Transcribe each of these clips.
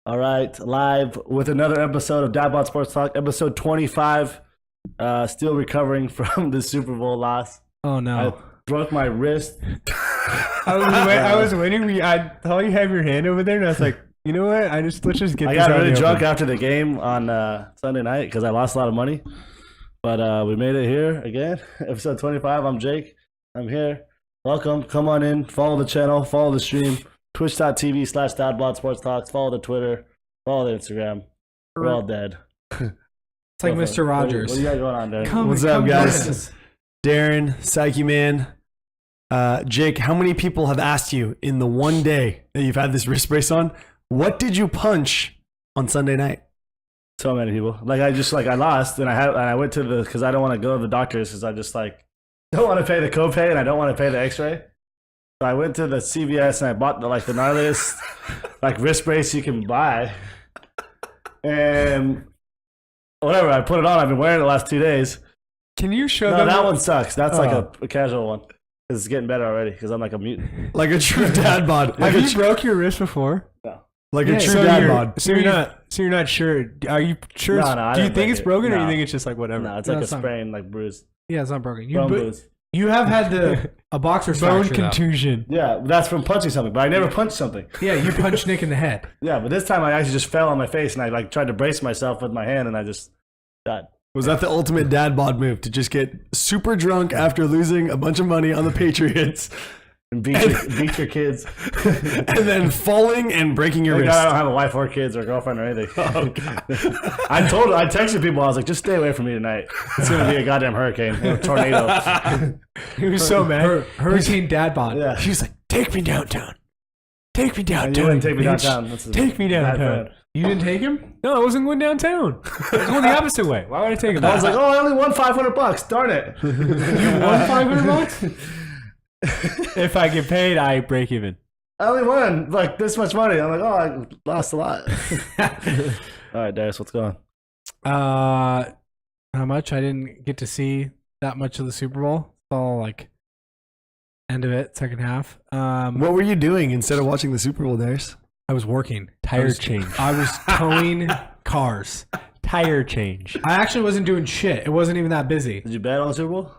All right, live with another episode of DadBodSportsTalk, episode 25. Still recovering from the Super Bowl loss. Oh no! I broke my wrist. I was waiting. I thought you have your hand over there, and I was like, you know what? Let's just get. I got really drunk after the game on Sunday night because I lost a lot of money. But we made it here again. Episode 25. I'm Jake. I'm here. Welcome. Come on in. Follow the channel. Follow the stream. Twitch.tv/DadBodSportsTalk. Follow the Twitter. Follow the Instagram. We're all dead. It's like Mr. Rogers. What do you got going on there? What's up, guys? Darren, Psyche Man, Jake, how many people have asked you in the one day that you've had this wrist brace on, what did you punch on Sunday night? So many people. I lost and I went to because I don't want to go to the doctors because I just don't want to pay the copay and I don't want to pay the x-ray. So I went to the CVS and I bought the gnarliest wrist brace you can buy. And whatever, I put it on. I've been wearing it the last 2 days. Can you show them? them? That one sucks. That's a casual one. Because it's getting better already because I'm like a mutant. Like a true dad bod. Have you broke your wrist before? No. Like a true dad bod. So you're not sure. Are you sure? No, do you think it's broken or you think it's just like whatever? No, it's like a sprain, bruise. Yeah, it's not broken. Bruise. You have had a boxer's bone contusion. Yeah, that's from punching something, but I never punched something. Yeah, you punched Nick in the head. Yeah, but this time I actually just fell on my face and I tried to brace myself with my hand and I just died. Was that the ultimate dad bod move, to just get super drunk after losing a bunch of money on the Patriots and beat your kids and then falling and breaking your wrist? I don't have a wife or kids or girlfriend or anything. Oh, God. I texted people, I was like, just stay away from me tonight. It's going to be a goddamn hurricane, a tornado. He was so mad. Hurricane dad bod. Yeah. She was like, take me downtown. Take me downtown. You didn't take me downtown. Take me downtown. You didn't take him? No, I wasn't going downtown. I was going the opposite way. Why would I take him? I was like, I only won $500. Darn it. You won $500? If I get paid, I break even. I only won this much money. I'm like, I lost a lot. All right, Darius, what's going on? How much? I didn't get to see that much of the Super Bowl. It's all end of it, second half. What were you doing instead of watching the Super Bowl, Darius? I was working. Tire change. I was towing cars. Tire change. I actually wasn't doing shit. It wasn't even that busy. Did you bet on the Super Bowl?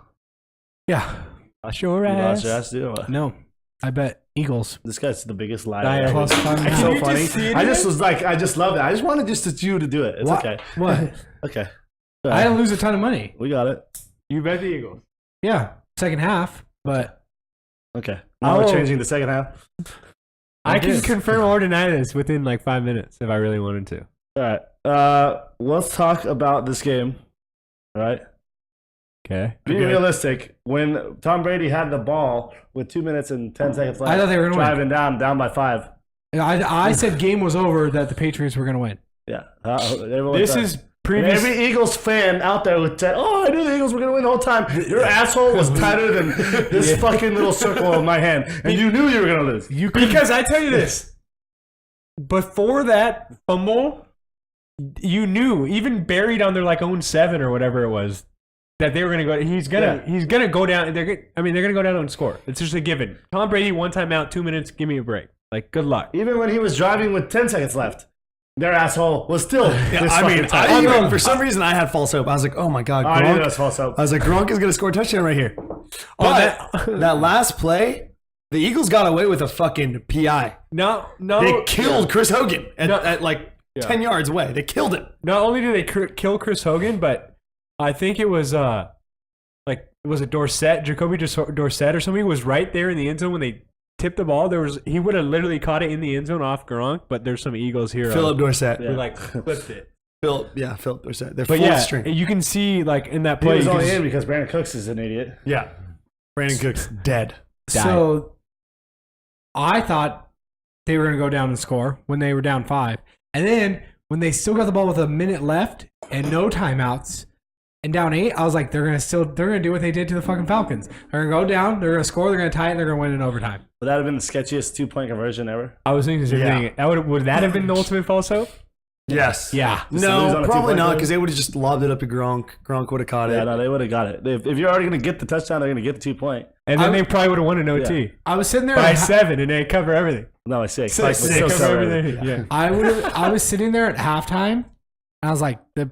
Yeah. Sure you lost your ass, dude, or what? No. I bet Eagles. This guy's the biggest liar. Plus it's so funny. I just love it. I just wanted just you to do it. It's okay. What? Okay. I didn't lose a ton of money. We got it. You bet the Eagles. Yeah. Second half, but. Okay. Now we're changing the second half. I can confirm or deny this within 5 minutes if I really wanted to. All right. Let's talk about this game. All right. Okay. Being realistic, when Tom Brady had the ball with 2 minutes and 10 seconds left, I thought they were going to win. Down by 5. I said game was over, that the Patriots were going to win. Yeah. This is previous. And every Eagles fan out there would say, I knew the Eagles were going to win the whole time. Your asshole was tighter than this fucking little circle of my hand. And you knew you were going to lose. Because I tell you this, before that fumble, you knew, even buried on their own 7 or whatever it was, that they were going to go. He's gonna go down. They're going to go down and score. It's just a given. Tom Brady, 1 timeout, 2 minutes. Give me a break. Good luck. Even when he was driving with 10 seconds left, their asshole was still. For some reason, I had false hope. I was like, oh my God, Gronk. I knew that was false hope. I was like, Gronk is going to score a touchdown right here. But that last play, the Eagles got away with a fucking PI. No. They killed Chris Hogan at 10 yards away. They killed him. Not only did they kill Chris Hogan, but I think it was was it Dorsett, Jacoby Dorsett or something, who was right there in the end zone when they tipped the ball. He would have literally caught it in the end zone off Gronk, but there's some Eagles here. Philip Dorsett. Who clipped it. Philip Dorsett. They're full string. You can see in that play. He was only in because Brandon Cooks is an idiot. Yeah. Brandon Cooks dead. So I thought they were going to go down and score when they were down 5. And then when they still got the ball with a minute left and no timeouts and down 8, I was like, they're going to do what they did to the fucking Falcons. They're going to go down, they're going to score, they're going to tie it, they're going to win in overtime. Would that have been the sketchiest 2-point conversion ever? I was thinking the same thing. Would that have been the ultimate false hope? Yes. Yeah. Just to lose No, on a probably 2-point not play? because they would have just lobbed it up to Gronk. Gronk would have caught it. Yeah, no, they would have got it. If you're already going to get the touchdown, they're going to get the 2 point. And then they probably would have won an OT. I was sitting there By at 7, and they cover everything. No, I 6. Six, Like, they so cover sorry. everything. Yeah. I was sitting there at halftime. I was like, the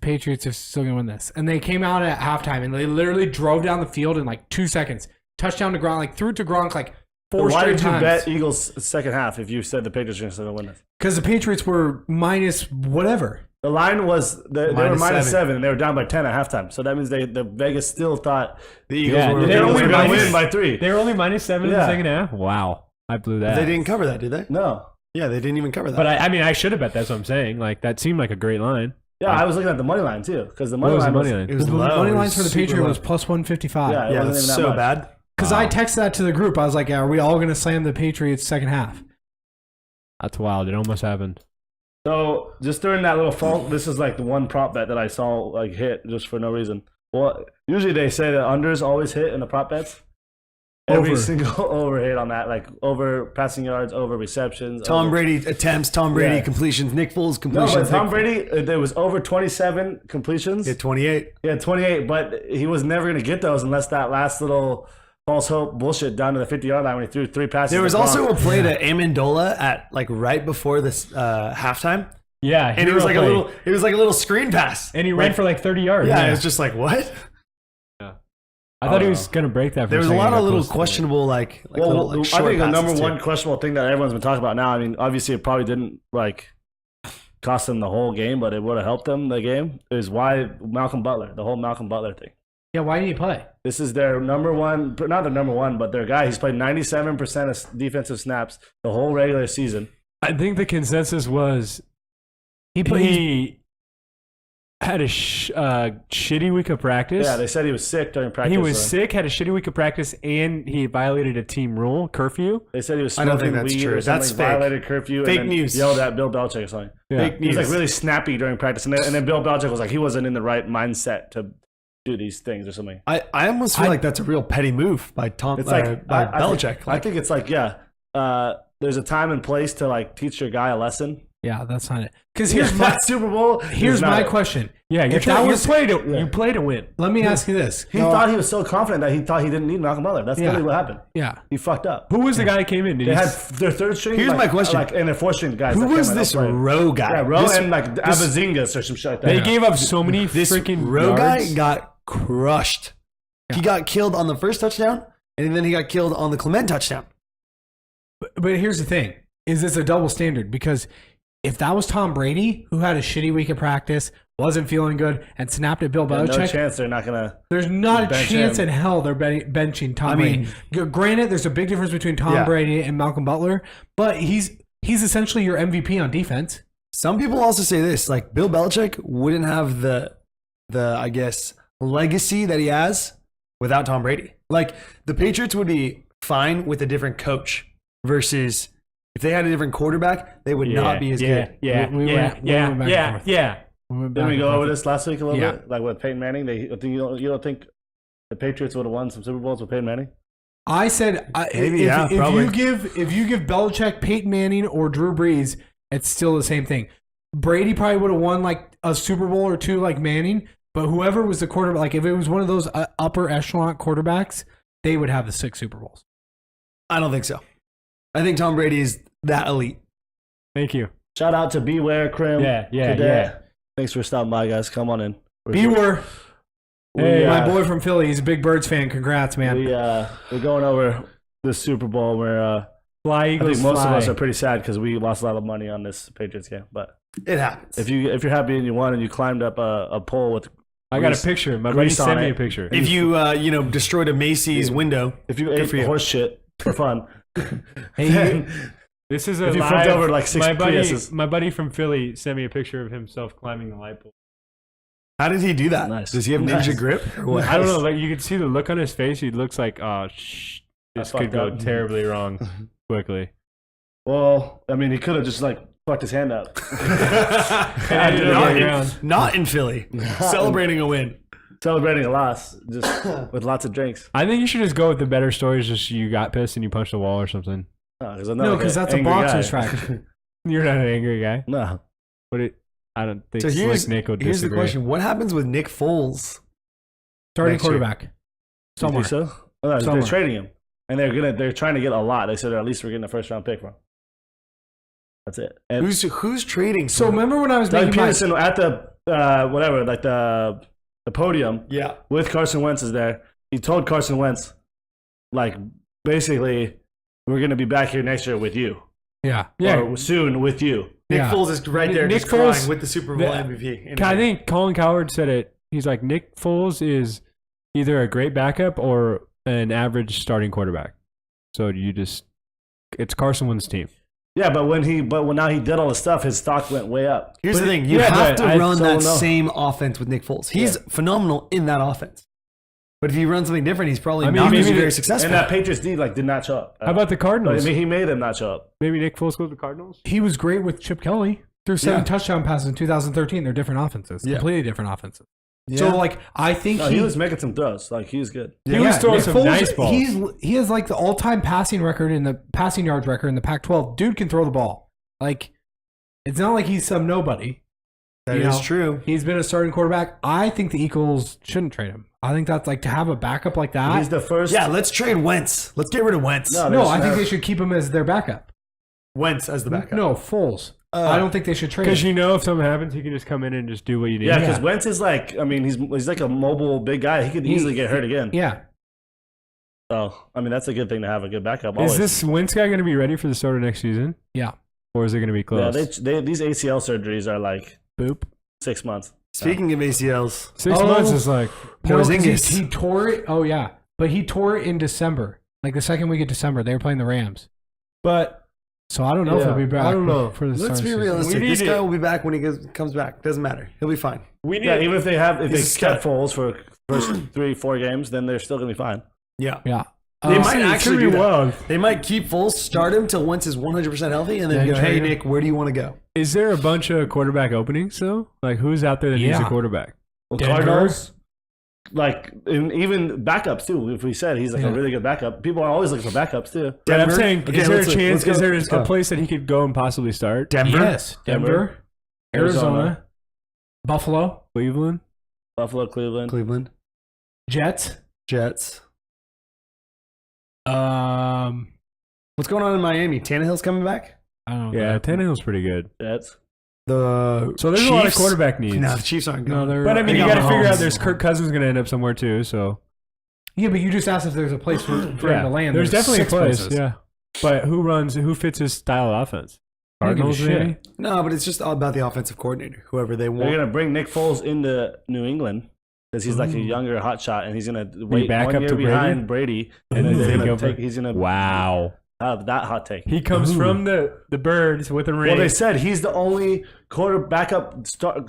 Patriots are still gonna win this. And they came out at halftime and they literally drove down the field in like 2 seconds. Touchdown to Gronk, like threw it to Gronk like 4 Why straight did you times. bet Eagles second half if you said the Patriots are going to win this? Because the Patriots were minus whatever. The line was they were minus 7. 7 and they were down by 10 at halftime. So that means the Vegas still thought The Eagles were they're only going to minus- win by 3. They were only minus 7 in the Yeah. second half? Wow. I blew that. They didn't cover that, did they? No. Yeah, they didn't even cover that. But I mean, I should have bet. That's what I'm saying. Like, that seemed like a great line. Yeah, I was looking at the money line too because the What money was the line money line? it was The low. money It lines for the super Patriots low. was plus 155. Yeah, it Yeah, wasn't that's even that so much. bad. Because I texted that to the group. I was like, are we all going to slam the Patriots second half? That's wild. It almost happened. So just during that little fault, this is like the one prop bet that I saw like hit just for no reason. Well, usually they say that unders always hit in the prop bets. Every Over. single over hit on that, like over passing yards, over receptions. Tom over. Brady attempts, Tom Brady Yeah. completions, Nick Foles No, completions. but Tom Nick- Brady, there was over 27 completions. hit 28. He had 28, but he was never going to get those unless that last little false hope bullshit down to the 50-yard line when he threw 3 passes. There was to also Gronk. a play to Amendola at like right before this halftime, Yeah. and it was like hero play. a little screen pass, And he ran Like, for like 30 yards. yeah, it was just like what? I thought he was going to break that for There was a second. lot Got of little close to it. questionable like Well, little, like, I short think the passes, number too. one questionable thing that everyone's been talking about now, I mean, obviously it probably didn't like cost them the whole game, but it would have helped them the game, is why Malcolm Butler, the whole Malcolm Butler thing. Yeah, why didn't he play? This is their number one, not their number one, but their guy. He's played 97% of defensive snaps the whole regular season. I think the consensus was he had a shitty week of practice. Yeah, they said he was sick during practice. He was so sick, had a shitty week of practice, and he violated a team rule, curfew. They said he was I don't smoking think that's weed true. or something, That's fake. violated curfew, Fake and then news. yelled at Bill Belichick or something. Yeah. Fake He was news. like really snappy during practice, and then Bill Belichick was like he wasn't in the right mindset to do these things or something. I almost feel like that's a real petty move by Tom It's like by I Belichick. think, I think it's like there's a time and place to like teach your guy a lesson. Yeah, that's not it. Because here's my Super Bowl. here's is not my it. question. Yeah, If that was- you play to win. Let me ask you this. He thought he was so confident that he thought he didn't need Malcolm Butler. That's Yeah. literally what happened. Yeah. He fucked up. Who was the guy that came in? Did They he had their third string. Here's like, my question. and their fourth string guys. Who that was came in this and played. Rowe guy? Yeah, Rowe This- and like Abazingas or some shit like that. They gave up so many This freaking Rowe yards. guy got crushed. He got killed on the first touchdown, and then he got killed on the Clement touchdown. But here's the thing: is this a double standard? Because if that was Tom Brady, who had a shitty week of practice, wasn't feeling good, and snapped at Bill Yeah, Belichick, no chance they're not gonna. there's not a bench chance him. in hell they're benching Tom I mean- Brady. Granted, there's a big difference between Tom Yeah. Brady and Malcolm Butler, but he's essentially your MVP on defense. Some people also say this, like Bill Belichick wouldn't have the I guess legacy that he has without Tom Brady. Like the Patriots would be fine with a different coach versus if they had a different quarterback, they would not be as good. We went back and forth. yeah. We went back Didn't we and go over forth. this last week a little Yeah. bit? Like with Peyton Manning, you don't think the Patriots would have won some Super Bowls with Peyton Manning? I said Maybe, if, yeah, if probably. you give Belichick, Peyton Manning, or Drew Brees, it's still the same thing. Brady probably would have won like a Super Bowl or two like Manning, but whoever was the quarterback, like if it was one of those upper echelon quarterbacks, they would have the 6 Super Bowls. I don't think so. I think Tom Brady is that elite. Thank you. Shout out to Beware Crim. Yeah. Cadet. Thanks for stopping by, guys. Come on in. Beware, Hey, my boy from Philly, he's a big Birds fan. Congrats, man. We're going over the Super Bowl where Fly I Eagles think most fly. of us are pretty sad because we lost a lot of money on this Patriots game. But It happens. if you're happy and you won and you climbed up a pole with I got Grease- a picture. My buddy grease on sent me it. a picture. if you destroyed a Macy's window, if you Good ate for you. horse shit for fun, Hey, This is a If you live, flipped over like 6 Priuses. my buddy from Philly sent me a picture of himself climbing the light pole. how did he do that? Nice. Does he have ninja Nice. grip or what? I don't know. Like you could see the look on his face. He looks like, oh, this I could fucked go up. terribly wrong quickly. well, I mean, he could have just like fucked his hand up. And ended up not, on the in, ground. not in Philly, celebrating a win. Celebrating a loss, just with lots of drinks. I think you should just go with the better stories. Just you got pissed and you punched the wall or something. No, because no, because that's a boxer's track. You're not an angry guy. No, I don't think So here's, Nick would here's the disagree. question: what happens with Nick Foles? Starting Next year. quarterback. You Somewhere. think so? They're Somewhere. trading him, and they're trying to get a lot. They said at least we're getting a first round pick from. That's it. And Who's trading? So remember when I was Doug making my Pederson at the the podium Yeah. with Carson Wentz is there. He told Carson Wentz, like, basically, we're going to be back here next year with you. yeah. Or soon with you. Nick Yeah. Foles is right there, Nick just crying Foles- with the Super Bowl the- MVP. I think Colin Cowherd said it. He's like, Nick Foles is either a great backup or an average starting quarterback. So it's Carson Wentz's team. Yeah, but when now he did all the stuff, his stock went way up. Here's the But- thing: you yeah, have but to I run still that don't know. same offense with Nick Foles. He's phenomenal in that offense. But if he runs something different, he's probably I mean, not going to maybe be very the- successful. And that Patriots D did not show up. How about the But, Cardinals? I mean, he made them not show up. Maybe Nick Foles goes to the Cardinals? He was great with Chip Kelly. Threw 7 touchdown passes in 2013. They're different offenses. Yeah. Completely different offenses. Yeah. So, like, I think No, he was making some throws. Like, he was good. He was throwing Nick some Foles, nice balls. He has, like, the all-time passing record in the passing yards record in the Pac-12. Dude can throw the ball. Like, it's not like he's some nobody. That you is know, true. He's been a starting quarterback. I think the Eagles shouldn't trade him. I think that's, like, to have a backup like that. He's the first. Yeah, let's trade Wentz. Let's get rid of Wentz. No, No, they I should think have- they should keep him as their backup. Wentz as the backup. No, Foles. I don't think they should trade Because him. you know if something happens, he can just come in and just do what you need. Yeah, because Yeah. Wentz is like, I mean, he's like a mobile big guy. He could easily get hurt again. Yeah. So, I mean, that's a good thing to have a good backup. Is Always. this Wentz guy going to be ready for the start of next season? Yeah. Or is it going to be Yeah, close? these ACL surgeries are like Boop. 6 months. Speaking of ACLs, 6 Oh. months is like, No, 'cause Porzingis. he tore it. Oh, yeah. But he tore it in December. Like the second week of December. They were playing the Rams. but So I don't know if he'll be back. I don't know. For the start let's of be the season. realistic. We need This guy it. will be back when he comes back. Doesn't matter. He'll be fine. we need Yeah, even if they He's a kept Foles for first 3-4 games, then they're still gonna be fine. Yeah. Yeah. They might it actually could do be that. well. They might keep Foles, start him till Wentz is 100% healthy, and then Then go, trade hey, him. Nick, where do you want to go? Is there a bunch of quarterback openings though? Like who's out there that needs a Yeah. quarterback? Well, Denver. Cardinals, like, and even backups too. If we said he's like Yeah. a really good backup, people are always looking for backups too. But I'm Denver? saying, Okay, is there a let's chance? go. Is there a Oh. place that he could go and possibly start? Denver? Yes. Denver. Arizona. Buffalo. Cleveland. Buffalo, Cleveland. Cleveland. Jets. Jets. Um, What's going on in Miami? Tannehill's coming back? I don't know. Yeah, Tannehill's pretty good. Jets. The So there's a lot of Chiefs? quarterback needs. No, the Chiefs aren't No, going. they're. But I mean, They you got got to figure Mahomes. out. There's Kirk Cousins going to end up somewhere too. So Yeah, but you just asked if there's a place for him to land. there's definitely a 6 place. places. Yeah, but who fits his style of offense? I don't give a Cardinals, shit. maybe? No, but it's just all about the offensive coordinator, whoever they They're want. gonna bring Nick Foles into New England because he's like a younger hotshot, and he's gonna wait back 1 up year to Brady? behind Brady, and then Take they're gonna over? he's gonna Wow, have that hot take. he comes from the birds with a ring. Well, they said he's the only quarterback that started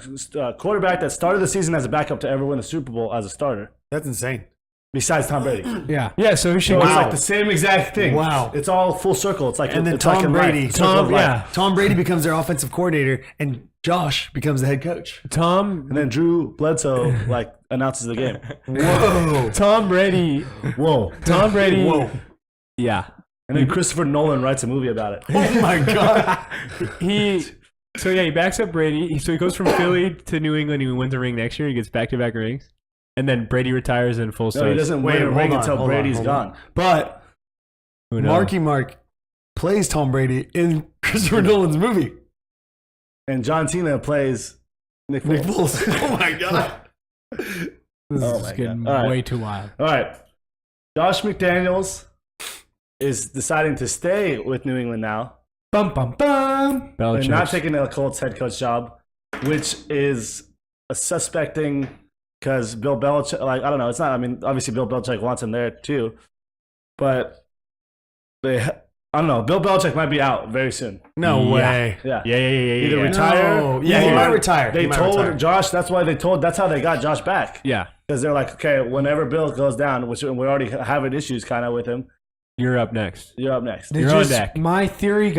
the season as a backup to ever win a Super Bowl as a starter, That's insane. besides Tom Brady. Yeah. yeah, so he should. So it's Wow. like the same exact thing. Wow. It's all full circle. It's like And then it's like Tom in Brady. life, circle of life. Tom Brady becomes their offensive coordinator, and Josh becomes the head coach. Tom And then Drew Bledsoe like announces the game. Whoa. Tom Brady. Whoa. Tom Brady. Whoa. Yeah, And then Christopher Nolan writes a movie about it. Oh my God. he. So yeah, he backs up Brady. So he goes from Philly to New England. He wins a ring next year. He gets back-to-back rings, and then Brady retires in full No, starts. he doesn't Wait, win a hold ring on, until hold on, Brady's hold on. gone. But Who knows? Marky Mark plays Tom Brady in Christopher Nolan's movie. And John Cena plays Nick Nick Foles. Foles. Oh my God. This Oh is my getting God. All right. way too wild. All right. Josh McDaniels is deciding to stay with New England now Bum, bum, bum. and Belichick. not taking the Colts head coach job, which is a suspecting because Bill Belichick, like, I don't know. It's not, I mean, obviously Bill Belichick wants him there too, but I don't know. Bill Belichick might be out very soon. No Yeah. way. Yeah. Yeah. Either yeah. retire. No. Yeah, he or might retire. They He might told retire. Josh, that's how they got Josh back. Yeah, Because they're like, okay, whenever Bill goes down, which we're already having issues kind of with him, you're up next. you're up next. They You're on deck. My theory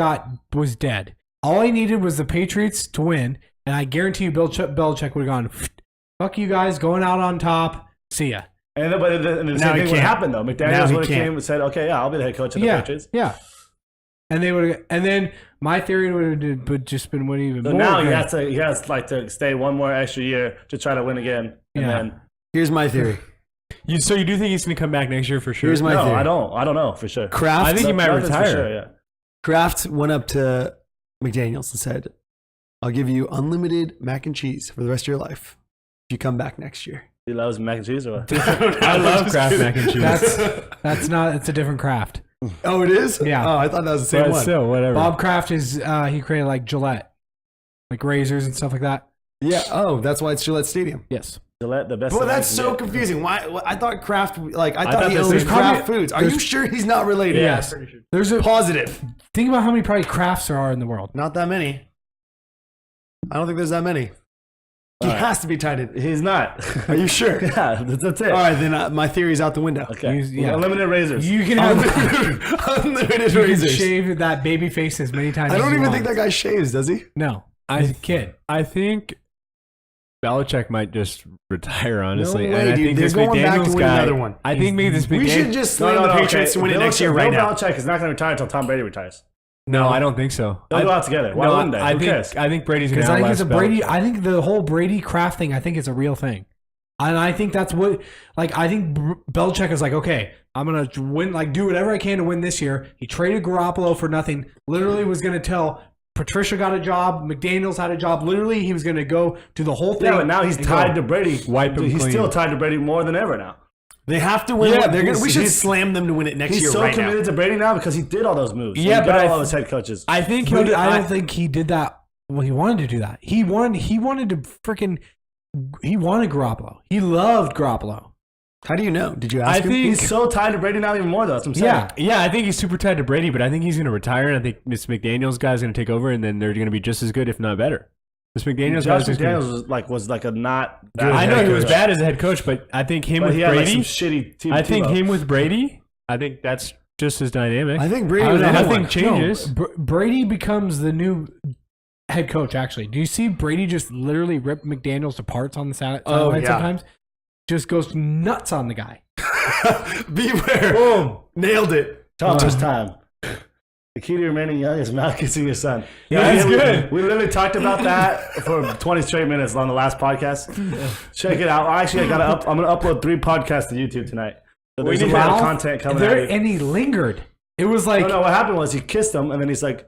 was dead. All I needed was the Patriots to win, and I guarantee you Belichick would have gone, fuck you guys, going out on top. See ya. And then, but the Now same he thing would can't. happen though. Now McDaniels he would have can't. came and said, okay, yeah, I'll be the head coach of the Yeah. Patriots. Yeah. And they would, and then my theory would have just been winning even So more. now he has like to stay one more extra year to try to win again. And then Here's my theory. So you do think he's going to come back next year for sure? Here's my no, theory. I don't know for sure. Kraft, I think he might Nothing's for retire. sure, yeah. Kraft went up to McDaniels and said, I'll give you unlimited mac and cheese for the rest of your life if you come back next year. He loves mac and cheese or what? I love Kraft mac and cheese. That's not. It's a different Kraft. Oh, it is? Yeah. Oh, I thought that was the same But one. still, whatever. Bob Kraft is he created like Gillette, like razors and stuff like that. Yeah. Oh, that's why it's Gillette Stadium. Yes. Gillette, the best. Well, thing I that's can so get. confusing. Why? I thought Kraft, I thought thought he this owned was Kraft probably- Foods. Are you sure he's not related? Yeah. Yes. There's a Positive. think about how many probably Krafts there are in the world. Not that many. I don't think there's that many. He All right. has to be tied in. He's not. Are you sure? Yeah, that's it. All right, then my theory's out the window. Okay. Yeah. Unlimited razors. You can have Unlimited you can razors. shave that baby face as many times. I as don't you even want. think that guy shaves, does he? No, he's a kid. I think Belichick might just retire, honestly. way, and I dude. think They're this going back to McDaniels win guy, another one. I think maybe this We should McDaniels. just slam the Patriots to win it next year right now. Belichick is not going to retire until Tom Brady retires. No, I don't think so. They'll go out together. Why wouldn't they? I Who think cares? I think Brady's going Because to I think outlast it's a Brady. Belichick. I think the whole Brady Kraft thing. I think it's a real thing, and I think that's what. Like I think Belichick is like, okay, I'm gonna win. Like do whatever I can to win this year. He traded Garoppolo for nothing. Literally was gonna tell Patricia got a job. McDaniels had a job. Literally, he was gonna go do the whole thing. Yeah, but now he's and tied go. to Brady. Wipe him He's clean. still tied to Brady more than ever now. They have to win. Yeah, Yeah, we should he's- slam them to win it next He's year so right committed now. to Brady now because he did all those moves. Yeah, He but got I all th- his head coaches. I think But he'll. I don't think he did that. Well, he wanted to do that. He wanted to freaking. He wanted Garoppolo. He loved Garoppolo. How do you know? Did you ask him? think He's so tied to Brady now even more though. That's what I'm saying. Yeah. I think he's super tied to Brady, but I think he's going to retire, and I think this McDaniels guy's going to take over, and then they're going to be just as good, if not better. This McDaniels Josh guy's just gonna- McDaniels was like a not good I know head he was coach. bad as a head coach, but I think him But with he had like some Brady. shitty team. I think Tebow. him with Brady. I think that's just as dynamic. I think Brady I was don't know. another Nothing one. changes. No, Brady becomes the new head coach. Actually, do you see Brady just literally rip McDaniels to parts on the sideline yeah. sometimes? Just goes nuts on the guy. Beware. Boom. Nailed it. Toughest time. The key to remaining young is not kissing your son. That's good. We literally talked about that for 20 straight minutes on the last podcast. Check it out. Actually, I'm gonna upload 3 podcasts to YouTube tonight. So there's a lot of content coming out. And he lingered. It was like No, what happened was he kissed him, and then he's like,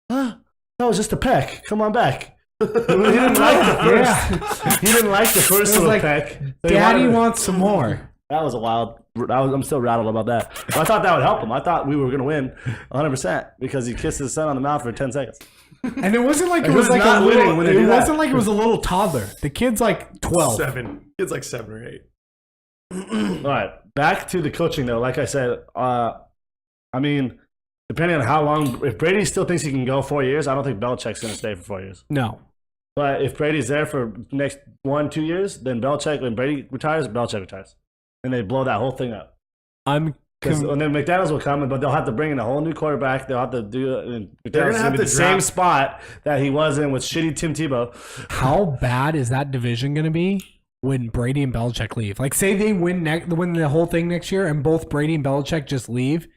that was just a peck. Come on back. He didn't like the first. He didn't like the first It was little like, peck. So he Daddy wanted- wants some more. That was a wild. I'm still rattled about that. But I thought that would help him. I thought we were going to win 100% because he kissed his son on the mouth for 10 seconds. And it wasn't like it Who's was like a not winning little. when they It do that? wasn't like it was a little toddler. The kid's like 12. 7. It's like 7 or 8. All right, back to the coaching though. Like I said, I mean, depending on how long, if Brady still thinks he can go 4 years, I don't think Belichick's going to stay for 4 years. No. But if Brady's there for next 1-2 years, then Belichick, when Brady retires, Belichick retires, and they blow that whole thing up. I'm And then McDaniels will come, but they'll have to bring in a whole new quarterback. They'll have to do it. And They're McDaniels gonna will have be to the same draft- spot that he was in with shitty Tim Tebow. How bad is that division going to be when Brady and Belichick leave? Like, say they win the whole thing next year, and both Brady and Belichick just leave.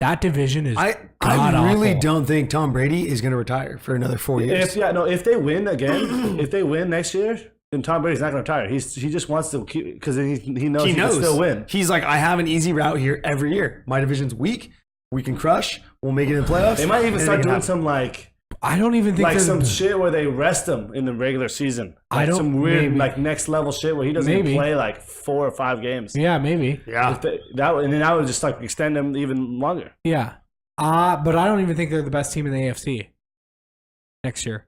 That division is I god-awful. really don't think Tom Brady is going to retire for another 4 years. If they win again, if they win next year, then Tom Brady's not going to retire. He just wants to keep because he knows he can still win. He's like, I have an easy route here every year. My division's weak. We can crush. We'll make it in the playoffs. They might even Anything start can doing happen. some like I don't even think some there's- shit where they rest him in the regular season. I Like don't- some weird maybe. like next level shit where he doesn't Maybe. even play like 4 or 5 games. Yeah, maybe. Yeah. And then that would just like extend him even longer. Yeah. But I don't even think they're the best team in the AFC next year.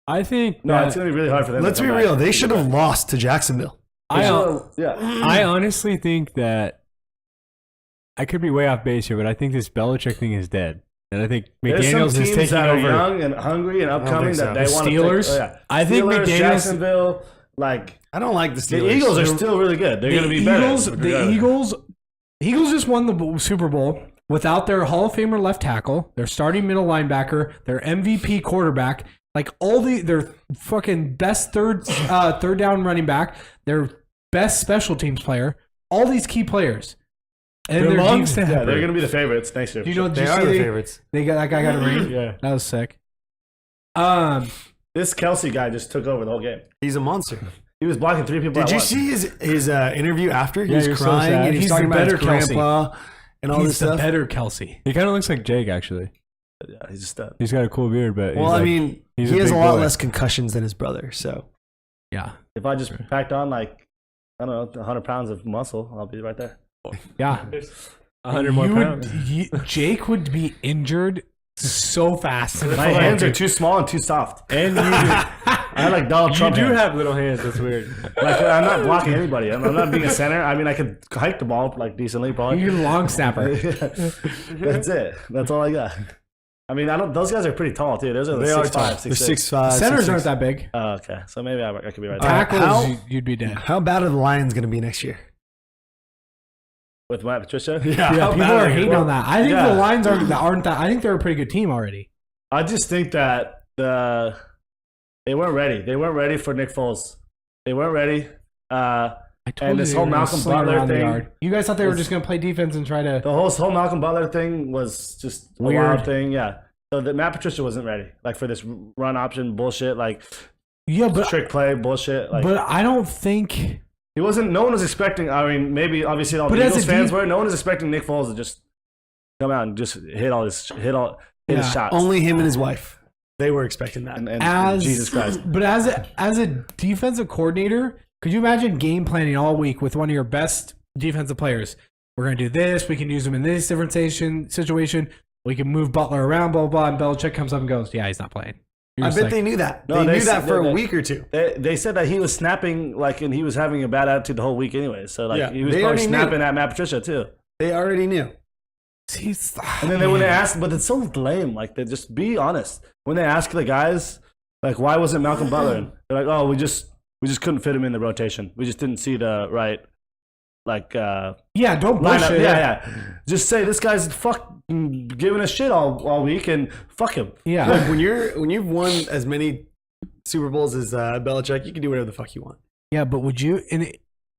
I think No, that- it's gonna be really hard for them. Let's to be come real. back. They should have lost to Jacksonville. They I should've- yeah. I honestly think that I could be way off base here, but I think this Belichick thing is dead, and I think There's some McDaniels is teams taking that are over. young and hungry and upcoming think that so. they want to Steelers? take. Oh, yeah. I think Steelers, McDaniels- Jacksonville, like I don't like the the Steelers. Eagles are still really good. They're going to be better. The Eagles just won the Super Bowl without their Hall of Famer left tackle, their starting middle linebacker, their MVP quarterback, like their fucking best third down running back, their best special teams player, all these key players. And They're their long defense- snapper. Yeah, they're gonna be the favorites next year. You know, did They you are see the favorites. They got that guy got a ring. Yeah. That was sick. This Kelsey guy just took over the whole game. He's a monster. He was blocking 3 people. Did at you once. see his interview after? He Yeah, was he was so crying sad. and he's He's talking the about his better Kelsey. grandpa and all He's this the stuff. better Kelsey. He kind of looks like Jake, actually. Yeah, he's just that. He's got a cool beard, but Well, he's I like, mean, he's he has a big lot boy. less concussions than his brother, so. Yeah. If I just packed on like, I don't know, 100 pounds of muscle, I'll be right there. Yeah. 100 more You pounds. Jake would be injured so fast. My hands are too small and too soft. And you do, I like Donald Trump. you do hands. have little hands. That's weird. Like, I'm not blocking anybody. I'm not being a center. I mean, I could hike the ball like decently, probably. You're a long snapper. That's it. That's all I got. I mean, I don't. Those guys are pretty tall too. Those are They are 6'5", tall. They're 6'6". 6'5". Centers 6'6". aren't that big. Oh, okay. So maybe I could be right there. Tack- Tackles, how- you'd be dead. How bad are the Lions going to be next year? With Matt Patricia. Yeah, Yeah, people are hating on that. I think Yeah. the Lions aren't that. I think they're a pretty good team already. I just think that they weren't ready. They weren't ready for Nick Foles. They weren't ready. I told And you this they whole were gonna Malcolm sling Butler around the thing yard. You guys thought they were was- just going to play defense and try to. The whole Malcolm Butler thing was just a Weird. wild thing. Yeah. So that Matt Patricia wasn't ready, like for this run option bullshit, like Yeah, but trick play bullshit. Like I don't think. he wasn't. No one was expecting. I mean, maybe obviously all the But as Eagles a fans deep- were. No one was expecting Nick Foles to just come out and just hit his Yeah. shots. Only him and his wife. They were expecting that. and As Jesus Christ. But as a defensive coordinator, could you imagine game planning all week with one of your best defensive players? We're going to do this. We can use him in this different situation. We can move Butler around, blah, blah, blah. And Belichick comes up and goes, yeah, he's not playing. You're I just bet like, they knew that. No, they they knew that s- for they- a week or two. They said that he was snapping, like, and he was having a bad attitude the whole week anyway. So, like, Yeah, he was they probably already knew. snapping at Matt Patricia, too. They already knew. he's, And then they when they ask, but it's so lame. Like, they just be honest. When they ask the guys, like, why wasn't Malcolm Butler? They're like, oh, we just couldn't fit him in the rotation. We just didn't see the right, like, yeah, don't lineup. bullshit. Yeah. Just say this guy's giving us shit all week and fuck him. Yeah. Look, when you've won as many Super Bowls as Belichick, you can do whatever the fuck you want. Yeah, but would you? And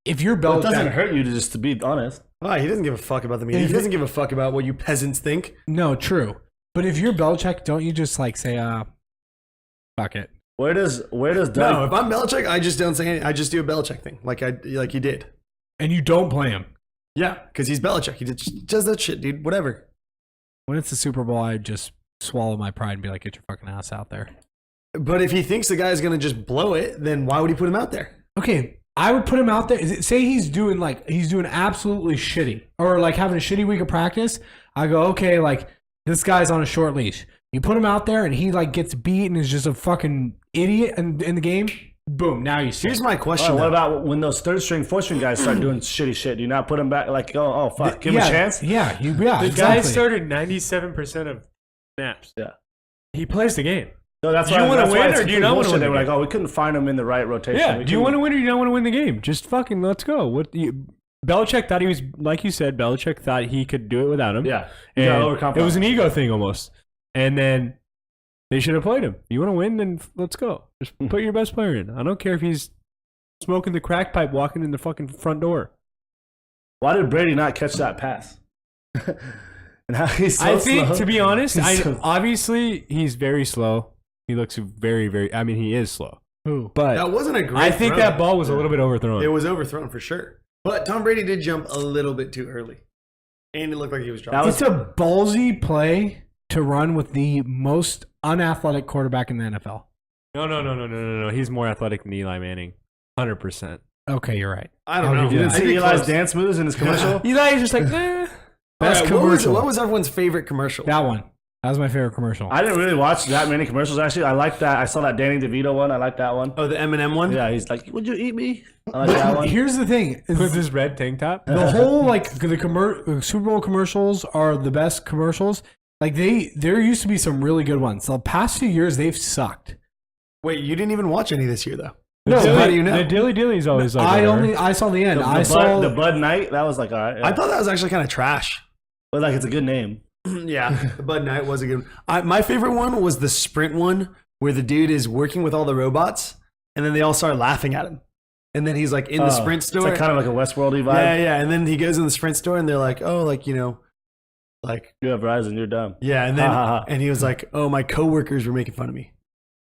if you're It doesn't Belichick, hurt you to be honest. Oh, he doesn't give a fuck about the media. He doesn't give a fuck about what you peasants think. no, true. But if you're Belichick, don't you just like say, fuck it? Where does Doug? No, if I'm Belichick, I just don't say anything. I just do a Belichick thing, like he did. And you don't play him. Yeah, because he's Belichick. He just does that shit, dude. Whatever. When it's the Super Bowl, I just swallow my pride and be like, get your fucking ass out there. But if he thinks the guy's gonna just blow it, then why would he put him out there? Okay, I would put him out there. Say he's doing absolutely shitty or like having a shitty week of practice. I go, okay, like this guy's on a short leash. You put him out there and he like gets beat and is just a fucking idiot in the game. Boom, now you see. Here's my All question. right, what though. about when those third string, fourth string guys start doing shitty shit? Do you not put them back? Like, oh fuck, give him a chance. Yeah, The exactly. guy started 97% of snaps. Yeah. He plays the game. So that's Do you why. wanna That's why win it's or do you complete not wanna bullshit. win They the were like, game? oh, we couldn't find him in the right rotation. Yeah. We Do you couldn't- want to win or do you not want to win the game? Just fucking let's go. Belichick thought he was, like you said, Belichick thought he could do it without him. Yeah. You got And overconfident. it was an ego thing almost. And then they should have played him. You want to win, then let's go. Just put your best player in. I don't care if he's smoking the crack pipe walking in the fucking front door. Why did Brady not catch that pass? And how he's so I think, slow. to be honest, He's so- obviously he's very slow. He looks very, very. I mean, he is slow. Who? But That wasn't a great. I think throw. that ball was a little bit overthrown. It was overthrown for sure. But Tom Brady did jump a little bit too early, and it looked like he was dropping. That was- It's a ballsy play to run with the most unathletic quarterback in the NFL. No. He's more athletic than Eli Manning. 100%. Okay, you're right. I don't know. You didn't I'd see be Eli's close. dance moves in his commercial? Eli is just like, eh. Best All right, commercial. What was everyone's favorite commercial? That one. That was my favorite commercial. I didn't really watch that many commercials, actually. I like that. I saw that Danny DeVito one. I like that one. Oh, the Eminem one. Yeah, he's like, would you eat me? I like that one. Here's the thing. is With his red tank top. the whole like the Super Bowl commercials are the best commercials. Like there used to be some really good ones. The past few years they've sucked. Wait, you didn't even watch any this year, though. No, how do you know? The dilly dilly's always like I saw the end. The Bud Knight, that was like, all right. Yeah. I thought that was actually kind of trash. But like, it's a good name. Yeah, the Bud Knight was a good one. My favorite one was the Sprint one, where the dude is working with all the robots, and then they all start laughing at him. And then he's like in the Sprint store. It's like kind of like a Westworld-y vibe. Yeah. And then he goes in the Sprint store and they're like, oh, like, you know, like. You have Verizon, you're dumb. Yeah. And then, and he was like, oh, my coworkers were making fun of me.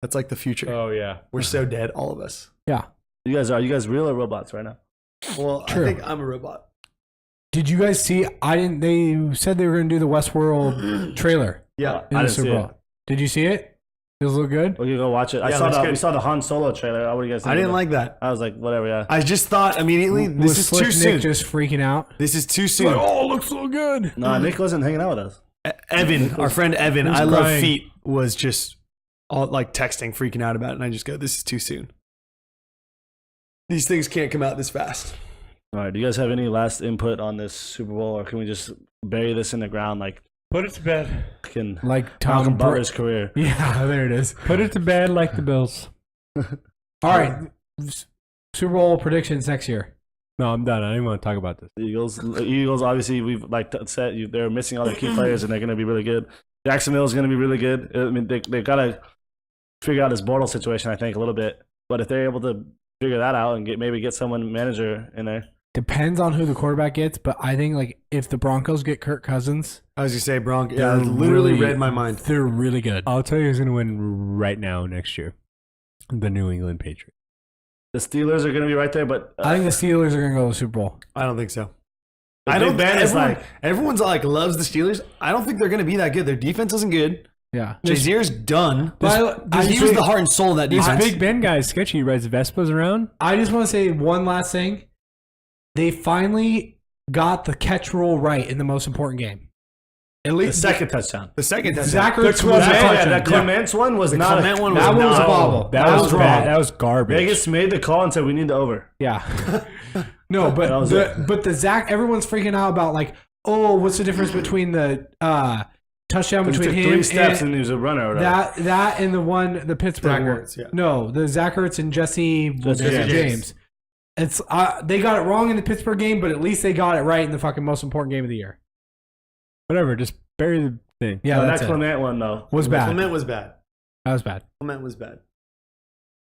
That's like the future. Oh yeah. We're so dead, all of us. Yeah. You guys real or robots right now? Well, True. I think I'm a robot. Did you guys see? They said they were going to do the Westworld trailer Yeah. in I the didn't see Super Bowl. it. Did you see it? Does it look good? We can go watch it. Yeah, We saw the Han Solo trailer. What do you guys think? I didn't of it? like that. I was like, whatever, yeah. I just thought immediately, this Was is Slick too Nick soon. just freaking out? This is too soon. Oh, it looks so good. No, Nick wasn't hanging out with us. Evan, our friend Evan, Who's I love crying? feet, was just all like texting, freaking out about it. And I just go, this is too soon. These things can't come out this fast. All right, do you guys have any last input on this Super Bowl, or can we just bury this in the ground like Put it to bed. fucking Like Malcolm Tom Butler's career? Yeah, there it is. Put it to bed like the Bills. All right, Super Bowl predictions next year. No, I'm done. I don't even want to talk about this. The Eagles, obviously, we've like said, they're missing all their key players, and they're going to be really good. Jacksonville is going to be really good. I mean, they've got to figure out this Bortles situation, I think, a little bit. But if they're able to figure that out and maybe get someone manager in there, Depends on who the quarterback gets, but I think like if the Broncos get Kirk Cousins, I was going to say, Bronco. Yeah, they're it literally really- read my mind. they're really good. I'll tell you who's going to win right now next year. The New England Patriots. the Steelers are going to be right there. But I think the Steelers are going to go to the Super Bowl. I don't think so. the I Big don't. Ben is Everyone's like loves the Steelers. I don't think they're going to be that good. Their defense isn't good. Yeah. Jazier's done. But I He just was think- the heart and soul of that This defense. Big Ben guy is sketchy. He rides Vespas around. I just want to say one last thing. They finally got the catch rule right in the most important game. At the least second touchdown. The second touchdown. Zach Ertz was a Clement- Yeah, touchdown. that Clements one was not. Clement one That one was a not- bobble. That was wrong. bad. That was garbage. Vegas made the call and said we need the over. Yeah. No, but That was the Zach, everyone's freaking out about like, oh, what's the difference between the touchdown He between took him 3 steps and and he was a runner. Or whatever. that and the one the Pittsburgh Zach one. Ertz, yeah. No, the Zach Ertz and Jesse James. It's they got it wrong in the Pittsburgh game, but at least they got it right in the fucking most important game of the year. Whatever. Just bury the thing. Yeah, No, that's that it. Clement one though. Was bad. Clement was bad. That was bad. Clement was bad.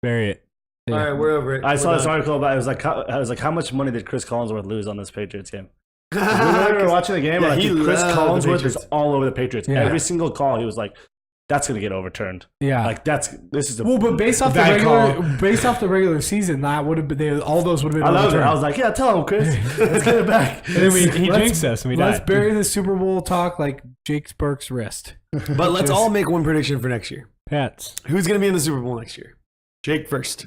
Bury it. Yeah. All right, we're over it. I saw We're this done. article about I was like, how much money did Chris Collinsworth lose on this Patriots game? We were watching the game. Yeah, like, he Chris loved the Collinsworth Patriots. is all over the Patriots. Yeah. Every single call, he was like, "That's gonna get overturned." Yeah. Like this is a well, but based off the bad regular season, that would have been all those would have been I love it. overturned. I was like, "Yeah, tell him, Chris. Let's get it back." And then he Let's- jinxed us and we Let's died. bury the Super Bowl talk like Jake Burke's wrist. But let's all make one prediction for next year. Pats. Who's going to be in the Super Bowl next year? Jake first.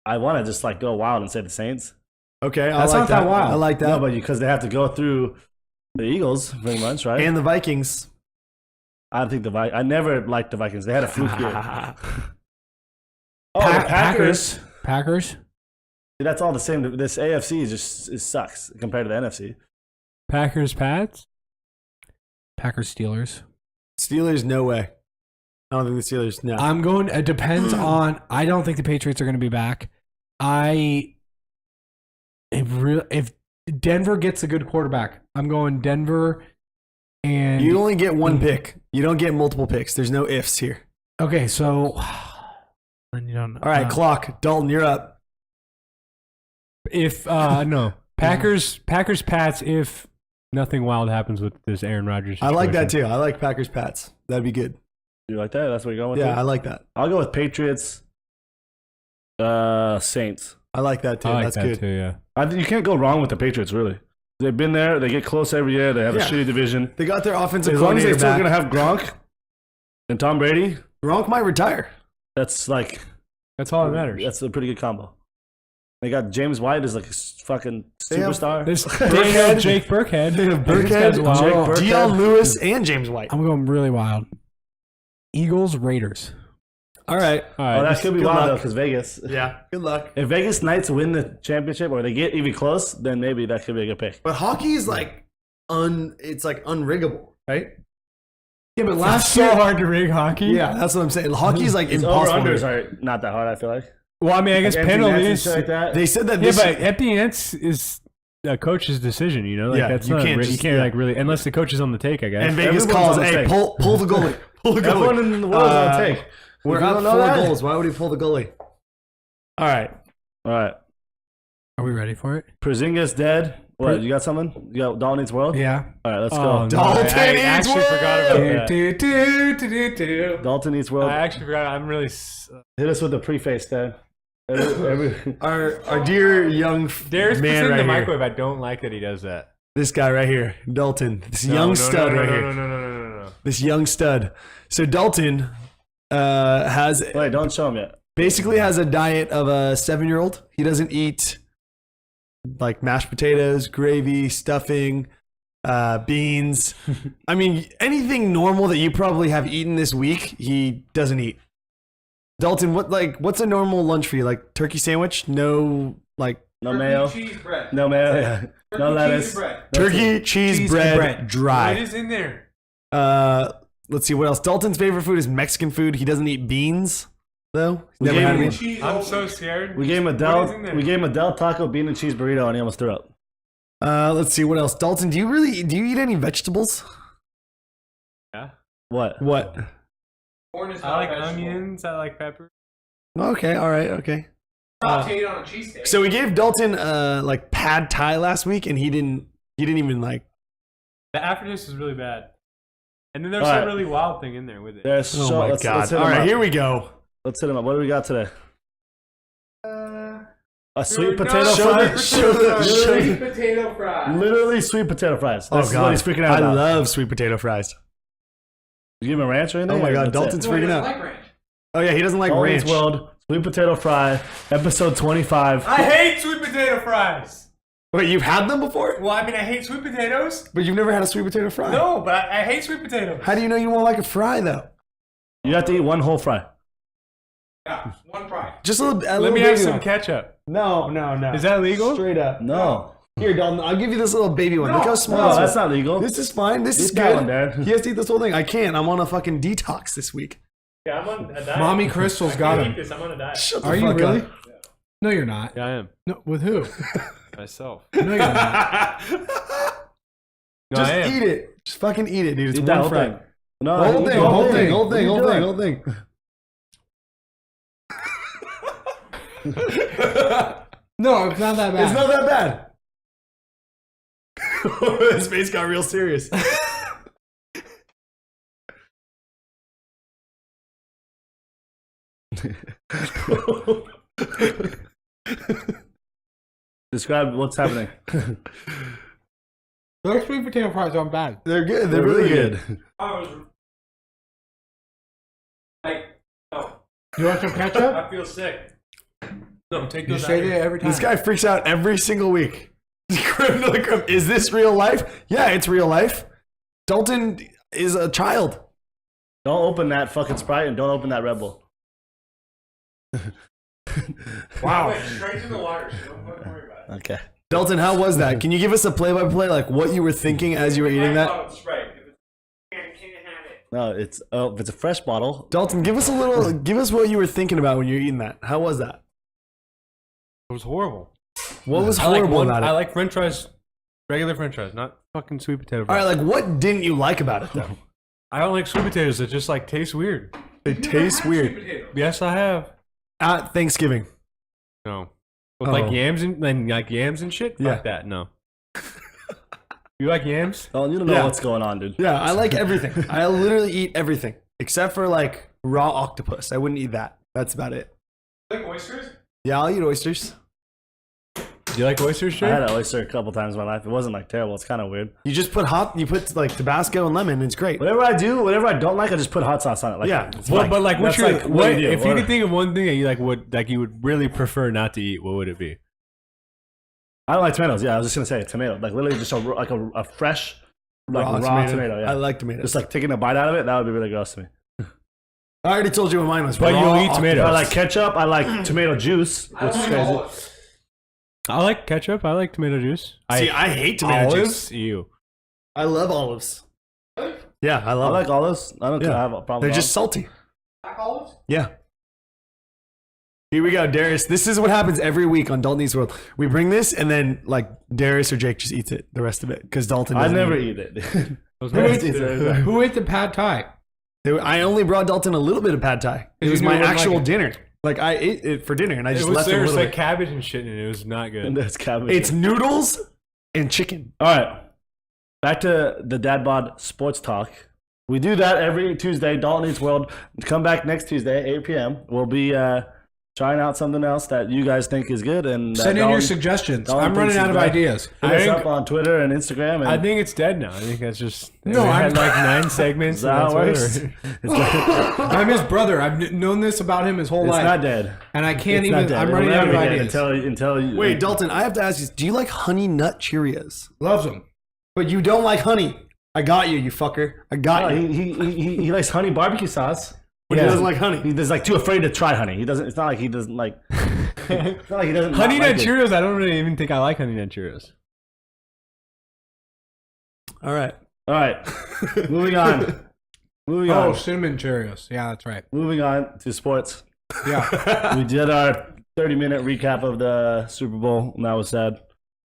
I want to just like go wild and say the Saints. Okay, That's I not like that wild. I like that. No, but because they have to go through the Eagles pretty much, right? And the Vikings. I don't think I never liked the Vikings. They had a fluke year. Oh, the Packers. Packers. Packers. That's all the same. This AFC it sucks compared to the NFC. Packers, Pats. Packers. Steelers. Steelers, no way. I don't think the Steelers, no. I'm going. It depends on. I don't think the Patriots are going to be back. If Denver gets a good quarterback, I'm going Denver. And You only get one pick. You don't get multiple picks. There's no ifs here. okay, so then you don't. All right, clock. Dalton, you're up. If no Packers, Pats. If nothing wild happens with this Aaron Rodgers, I like that situation. too. I like Packers Pats. That'd be good. You like that? That's what you're going with? Yeah, too? I like that. I'll go with Patriots. Saints. I like that too. I like That's that good. too. Yeah. I think you can't go wrong with the Patriots. Really, they've been there. They get close every year. They have a Yeah. shitty division. They got their offensive As long as they're coordinator still back. going to have Gronk and Tom Brady, Gronk might retire. that's like That's all that matters. that's a pretty good combo. They got James White as like a fucking They have- superstar. There's Burkhead, Jake Burkhead. They have This guy's Burkhead, wild. Jake Burkhead. Dion Lewis, and James White. I'm going really wild. Eagles. Raiders. All right. All right, Oh, that could be good wild luck. though, because Vegas. Yeah. Good luck. If Vegas Knights win the championship or they get even close, then maybe that could be a good pick. But hockey is like it's like unriggable, right? Yeah, but It's last so year. hard to rig hockey. Yeah, that's what I'm saying. Hockey is like Its impossible. over-unders are not that hard, I feel like. Well, I mean, I guess Like empty nets and penalties. shit like that. They said that Yeah, this but empty nets is a coach's decision. You know, like Yeah, that's you not can't you just- can't yeah. like really unless the coach is on the take. I guess. and Vegas Everyone's calls, on the hey, take. pull the goalie. Pull the goalie. Everyone in the world is on take. We're You up don't know 4 that? goals. Why would he pull the goalie? All right. All right. Are we ready for it? Porzingis dead. What? You got something? You got Dalton Needs World? Yeah. All right, let's Oh, go. no, Dalton I needs actually forgot about that. Dalton Needs World. I actually forgot. I'm really. Hit us with the preface, Dad. Our dear young Darius man puts in right the here. microwave. I don't like that he does that. This guy right here, Dalton. This No, young no, stud no, right no, here. No. This young stud. So Dalton has Wait, don't show him yet. basically has a diet of a 7-year-old. He doesn't eat like mashed potatoes, gravy, stuffing, beans. I mean, anything normal that you probably have eaten this week, he doesn't eat. Dalton, what's a normal lunch for you? Like turkey sandwich? No, like No mayo. Cheese bread. No mayo. Yeah. No lettuce. turkey, cheese, bread, dry. What is in there? Let's see what else. Dalton's favorite food is Mexican food. He doesn't eat beans, though. He's We never gave had him- beans. I'm so scared. We gave him a What is in there? Del Taco bean and cheese burrito, and he almost threw up. Let's see what else. Dalton, do you eat any vegetables? Yeah. What? What? Corn is I like onions. I like pepper. Okay, all right, okay. Sauteed on a cheesesteak. So we gave Dalton like pad thai last week, and he didn't even like. The aftertaste is really bad. And then there's All some right. really wild thing in there with it. There's Oh so, my let's god! hit All him right, up. here we go. Let's hit him up. What do we got today? A sweet Dude, no. potato Show fry. the- show the- show the- potato fries. Literally sweet potato fries. Oh This is what god, he's freaking out I about. love sweet potato fries. You give him a ranch or anything? Oh my or god, that's Dalton's it? freaking out. Oh yeah, he doesn't like Dalton's ranch. World Sweet Potato Fry, episode 25. I hate sweet potato fries. Wait, you've had them before? Well, I mean, I hate sweet potatoes. But you've never had a sweet potato fry? No, but I hate sweet potatoes. How do you know you won't like a fry though? You have to eat one whole fry. Yeah, one fry. Just a little. Let me have some ketchup. No. Is that legal? Straight up. No. Here, Dalton. I'll give you this little baby one. Look how small. No, this that's is. not legal. This is fine. This is Eat that good. one, Dad. He has to eat this whole thing. I can't. I'm on a fucking detox this week. Yeah, I'm on a diet. Mommy Crystal's got him. I'm on a diet. Shut the Are you fuck really? up. No, you're not. Yeah, I am. No, with who? Myself. No, you're not. No, Just I am. eat it. Just fucking eat it, dude. It's Eat that one whole fry. thing. No, Whole eat thing. the Whole thing. Whole What are thing. you Whole doing? thing. Whole thing. No, it's not that bad. It's not that bad. His face got real serious. Describe what's happening. Those sweet potato fries aren't bad. They're good. They're really good. I was like, no, You want some ketchup? I feel sick. No, take You those say out. that every time. This guy freaks out every single week. Is this real life? Yeah, it's real life. Dalton is a child. Don't open that fucking Sprite and don't open that Red Bull. Wow. Wait, straight to the water. So don't fucking worry about it. Okay. Dalton, how was that? Can you give us a play-by-play, like what you were thinking as you were eating that? Sprite. If it's can't have it. No, it's if it's a fresh bottle. Dalton, give us a little. Give us what you were thinking about when you were eating that. How was that? It was horrible. What was I like horrible about it? I like French fries, regular French fries, not fucking sweet potato All fries. right, like what didn't you like about it though? I don't like sweet potatoes that just like taste weird. They taste weird. Yes, I have. At Thanksgiving. No. With Oh. like yams and shit? Yeah. Fuck that, no. You like yams? Oh, you don't know Yeah. what's going on, dude. Yeah, I like everything. I literally eat everything except for like raw octopus. I wouldn't eat that. That's about it. Like oysters? Yeah, I'll eat oysters. Do you like oysters, I Jay? had an oyster a couple times in my life. It wasn't like terrible. It's kind of weird. You just put like Tabasco and lemon. It's great. Whatever I do, whatever I don't like, I just put hot sauce on it. Like, Yeah, it's Well, like- but like, what's that's your like what? do you do? If you Or- could think of one thing that you like you would really prefer not to eat, what would it be? I don't like tomatoes. Yeah, I was just gonna say tomato. Like literally just a fresh, like raw tomato. Yeah, I like tomatoes. just like taking a bite out of it. That would be really gross to me. I already told you what mine was. But raw you'll eat octopus. tomatoes. I like ketchup. I like tomato juice, which is crazy. I like ketchup. I like tomato juice. See, I hate tomato juice. You. I love olives. Yeah, I I love. like olives. I don't Yeah. have a problem. They're with just salty. Black olives? Yeah. Here we go, Darius. This is what happens every week on Dalton Eats World. We bring this, and then like Darius or Jake just eats it the rest of it because Dalton. I doesn't never eat eat it. Those Who nice. ate the pad thai? I only brought Dalton a little bit of pad thai. It was you my knew it wasn't actual like it. dinner. Like I ate it for dinner, and I just left it a There was little like bit. cabbage and shit in it. It was not good. That's cabbage. It's noodles and chicken. All right. Back to the DadBod Sports Talk. We do that every Tuesday. Dalton Eats World. Come back next Tuesday, 8 p.m. We'll be trying out something else that you guys think is good. And Send in your suggestions. Dalton I'm running thinks out of is bad. ideas. Hit I us think- up on Twitter and Instagram. And I think it's dead now. I think that's just No, we I'm- had like 9 segments. is that how it and works? that's what I'm his brother. I've known this about him his whole It's life. not dead. And I can't It's not even. dead. I'm It'll running out never of be dead ideas. until you. Wait, Dalton, I have to ask you: do you like Honey Nut Cheerios? Loves him. But you don't like honey. I got you, you fucker. I got No, you. he likes honey barbecue sauce. But he doesn't like honey. He's like too afraid to try honey. He doesn't. It's not like he doesn't like. It's not like he doesn't. Honey not Nut like it. Cheerios. I don't really even think I like Honey Nut Cheerios. All right. All right, moving on. Moving Oh, on. cinnamon Cheerios. Yeah, that's right. Moving on to sports. Yeah. We did our 30-minute recap of the Super Bowl, and that was sad.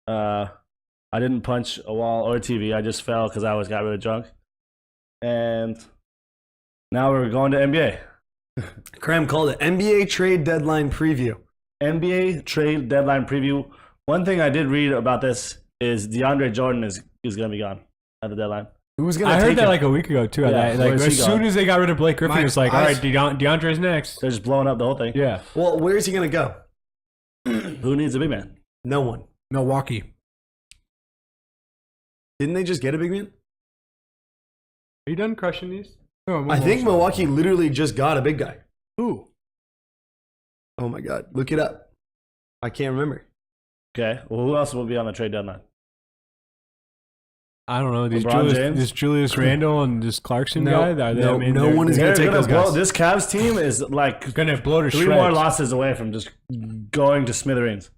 I didn't punch a wall or a TV. I just fell because I got really drunk. And now we're going to NBA. Cram called it NBA trade deadline preview. NBA trade deadline preview. One thing I did read about this is DeAndre Jordan is going to be gone at the deadline. Who's gonna I take heard that him? like a week ago too. Yeah, Like where's he as soon gone? as they got rid of Blake Griffin, My it was like, all right, eyes- DeAndre's next. They're just blowing up the whole thing. Yeah. Well, where is he gonna go? Who needs a big man? No one. Milwaukee. Didn't they just get a big man? Are you done crushing these? No, I think Milwaukee literally just got a big guy. Who? Oh my god, look it up. I can't remember. Okay. Well, who else will be on the trade deadline? I don't know. LeBron James? This Julius Randle and this Clarkson No, guy. Are they, no, I mean, no they're- one is they're gonna take those blow. guys. This Cavs team is like gonna blow to 3 shreds. more losses away from just going to smithereens.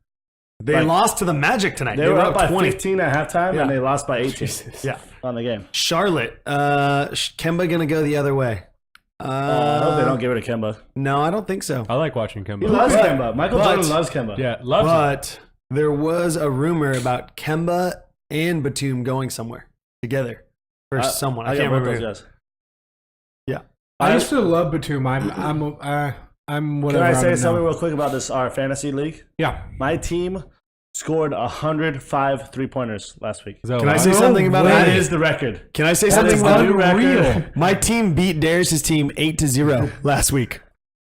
They Like- lost to the Magic tonight. They were up by 20. 15 at halftime, Yeah. and they lost by 18 Jesus. Yeah. on the game. Charlotte. Kemba gonna go the other way. I hope they don't get rid of Kemba. No, I don't think so. I like watching He Kemba. loves But- Kemba. Michael but- Jordan loves Kemba. Yeah, loves him. But there was a rumor about Kemba and Batum going somewhere together for someone. I got can't both remember. those who. guys. Yeah. I used to love Batum. I'm whatever. Can I say I'm something now. real quick about this? Our fantasy league. Yeah. My team scored 105 3-pointers last week. Is that Can I a say lot? something about That that? is the record. Can I say That something is the about new record. My team beat Darius' team 8-0 last week.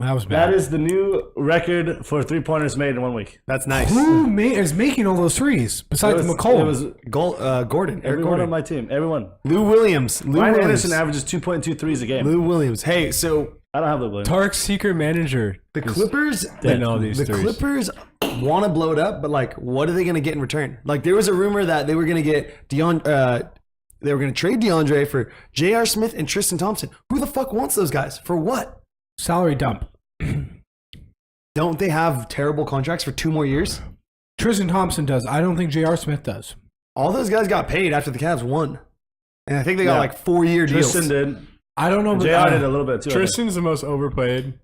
That was bad. That is the new record for 3-pointers made in 1 week. That's nice. Who is making all those threes besides It McCollum? was Gordon. Eric everyone Gordon. on my team. Everyone. Lou Williams. Ryan Anderson averages 2.2 threes a game. Lou Williams. Hey, so I don't have Lou Williams. Tark's secret manager. the Clippers, Getting all these the threes. Clippers want to blow it up, but like, what are they going to get in return? Like, there was a rumor that they were going to get they were going to trade DeAndre for J.R. Smith and Tristan Thompson. Who the fuck wants those guys? For what? Salary dump. Don't they have terrible contracts for 2 more years? Tristan Thompson does. I don't think J.R. Smith does. All those guys got paid after the Cavs won. And I think they got Yeah. like 4-year deals. Tristan did. I don't know. JR did a little bit too. I think. Tristan's the most overplayed.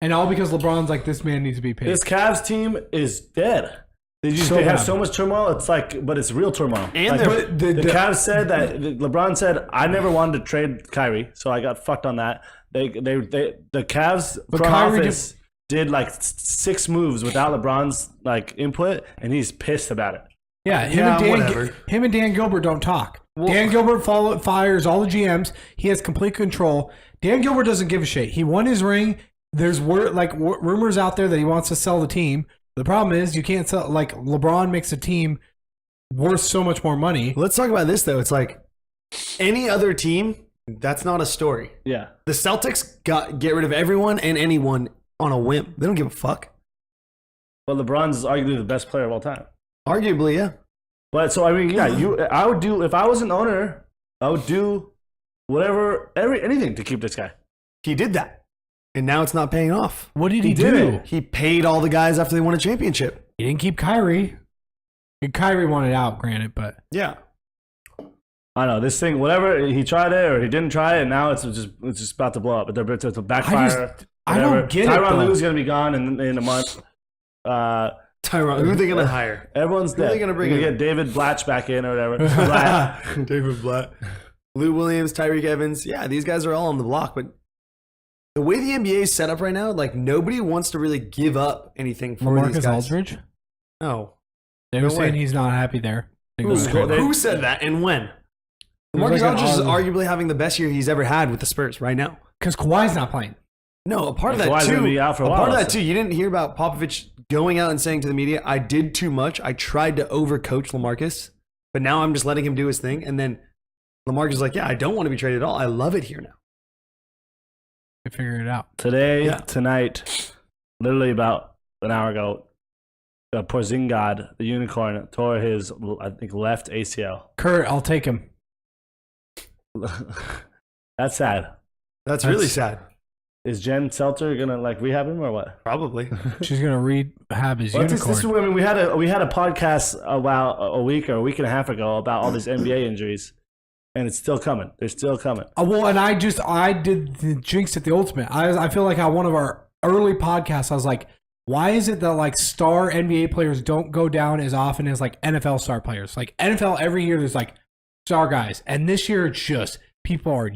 And all because LeBron's like, this man needs to be paid. This Cavs team is dead. They So have bad. so much turmoil. It's like, but it's real turmoil. And like, they're- the Cavs said that LeBron said, "I never wanted to trade Kyrie, so I got fucked on that." The Cavs front Kyrie office did like 6 moves without LeBron's like input, and he's pissed about it. Yeah, whatever. him and Dan Gilbert don't talk. Dan Gilbert fires all the GMs. He has complete control. Dan Gilbert doesn't give a shit. He won his ring. There's rumors out there that he wants to sell the team. The problem is you can't sell. Like LeBron makes a team worth so much more money. Let's talk about this, though. It's like any other team, that's not a story. Yeah, The Celtics get rid of everyone and anyone on a whim. They don't give a fuck. but LeBron's arguably the best player of all time. Arguably, yeah. But so I mean, yeah, I would do if I was an owner, I would do anything to keep this guy. He did that. And now it's not paying off. What did he did do? it. He paid all the guys after they won a championship. He didn't keep Kyrie. And Kyrie wanted out, granted, but Yeah. I know this thing. Whatever he tried it or he didn't try it, and now it's just about to blow up. It's a backfire. I don't whatever. get it, Tyronn though. Lue's gonna be gone in a month. Tyron, who are they going to hire? Everyone's Who are dead. they gonna bring You're in? Get David Blatch back in or whatever. Blatt. David Blatt. Lou Williams, Tyreek Evans. Yeah, these guys are all on the block. But the way the NBA is set up right now, like nobody wants to really give up anything for these LaMarcus guys. Aldridge? No. They were No saying way. he's not happy there. Who said that and when? was LaMarcus like an Aldridge is odd- arguably having the best year he's ever had with the Spurs right now. Because Kawhi's not playing. No, a part of Kawhi's that gonna too. be out for a part while, of that so. too. You didn't hear about Popovich going out and saying to the media, "I did too much. I tried to overcoach LaMarcus, but now I'm just letting him do his thing." And then LaMarcus is like, "Yeah, I don't want to be traded at all. I love it here now." They figured it out. Today, tonight, literally about an hour ago, Porzingis, the unicorn, tore his, I think, left ACL. Kurt, I'll take him. That's sad. That's really sad. Is Jen Seltzer gonna like rehab him or what? Probably. She's going to rehab his Well, unicorn. I mean, we had a podcast about a week or a week and a half ago about all these NBA injuries, and it's still coming. They're still coming. Well, and I did the jinx at the ultimate. I feel like on one of our early podcasts, I was like, why is it that like star NBA players don't go down as often as like NFL star players? Like NFL every year, there's like star guys, and this year it's just people are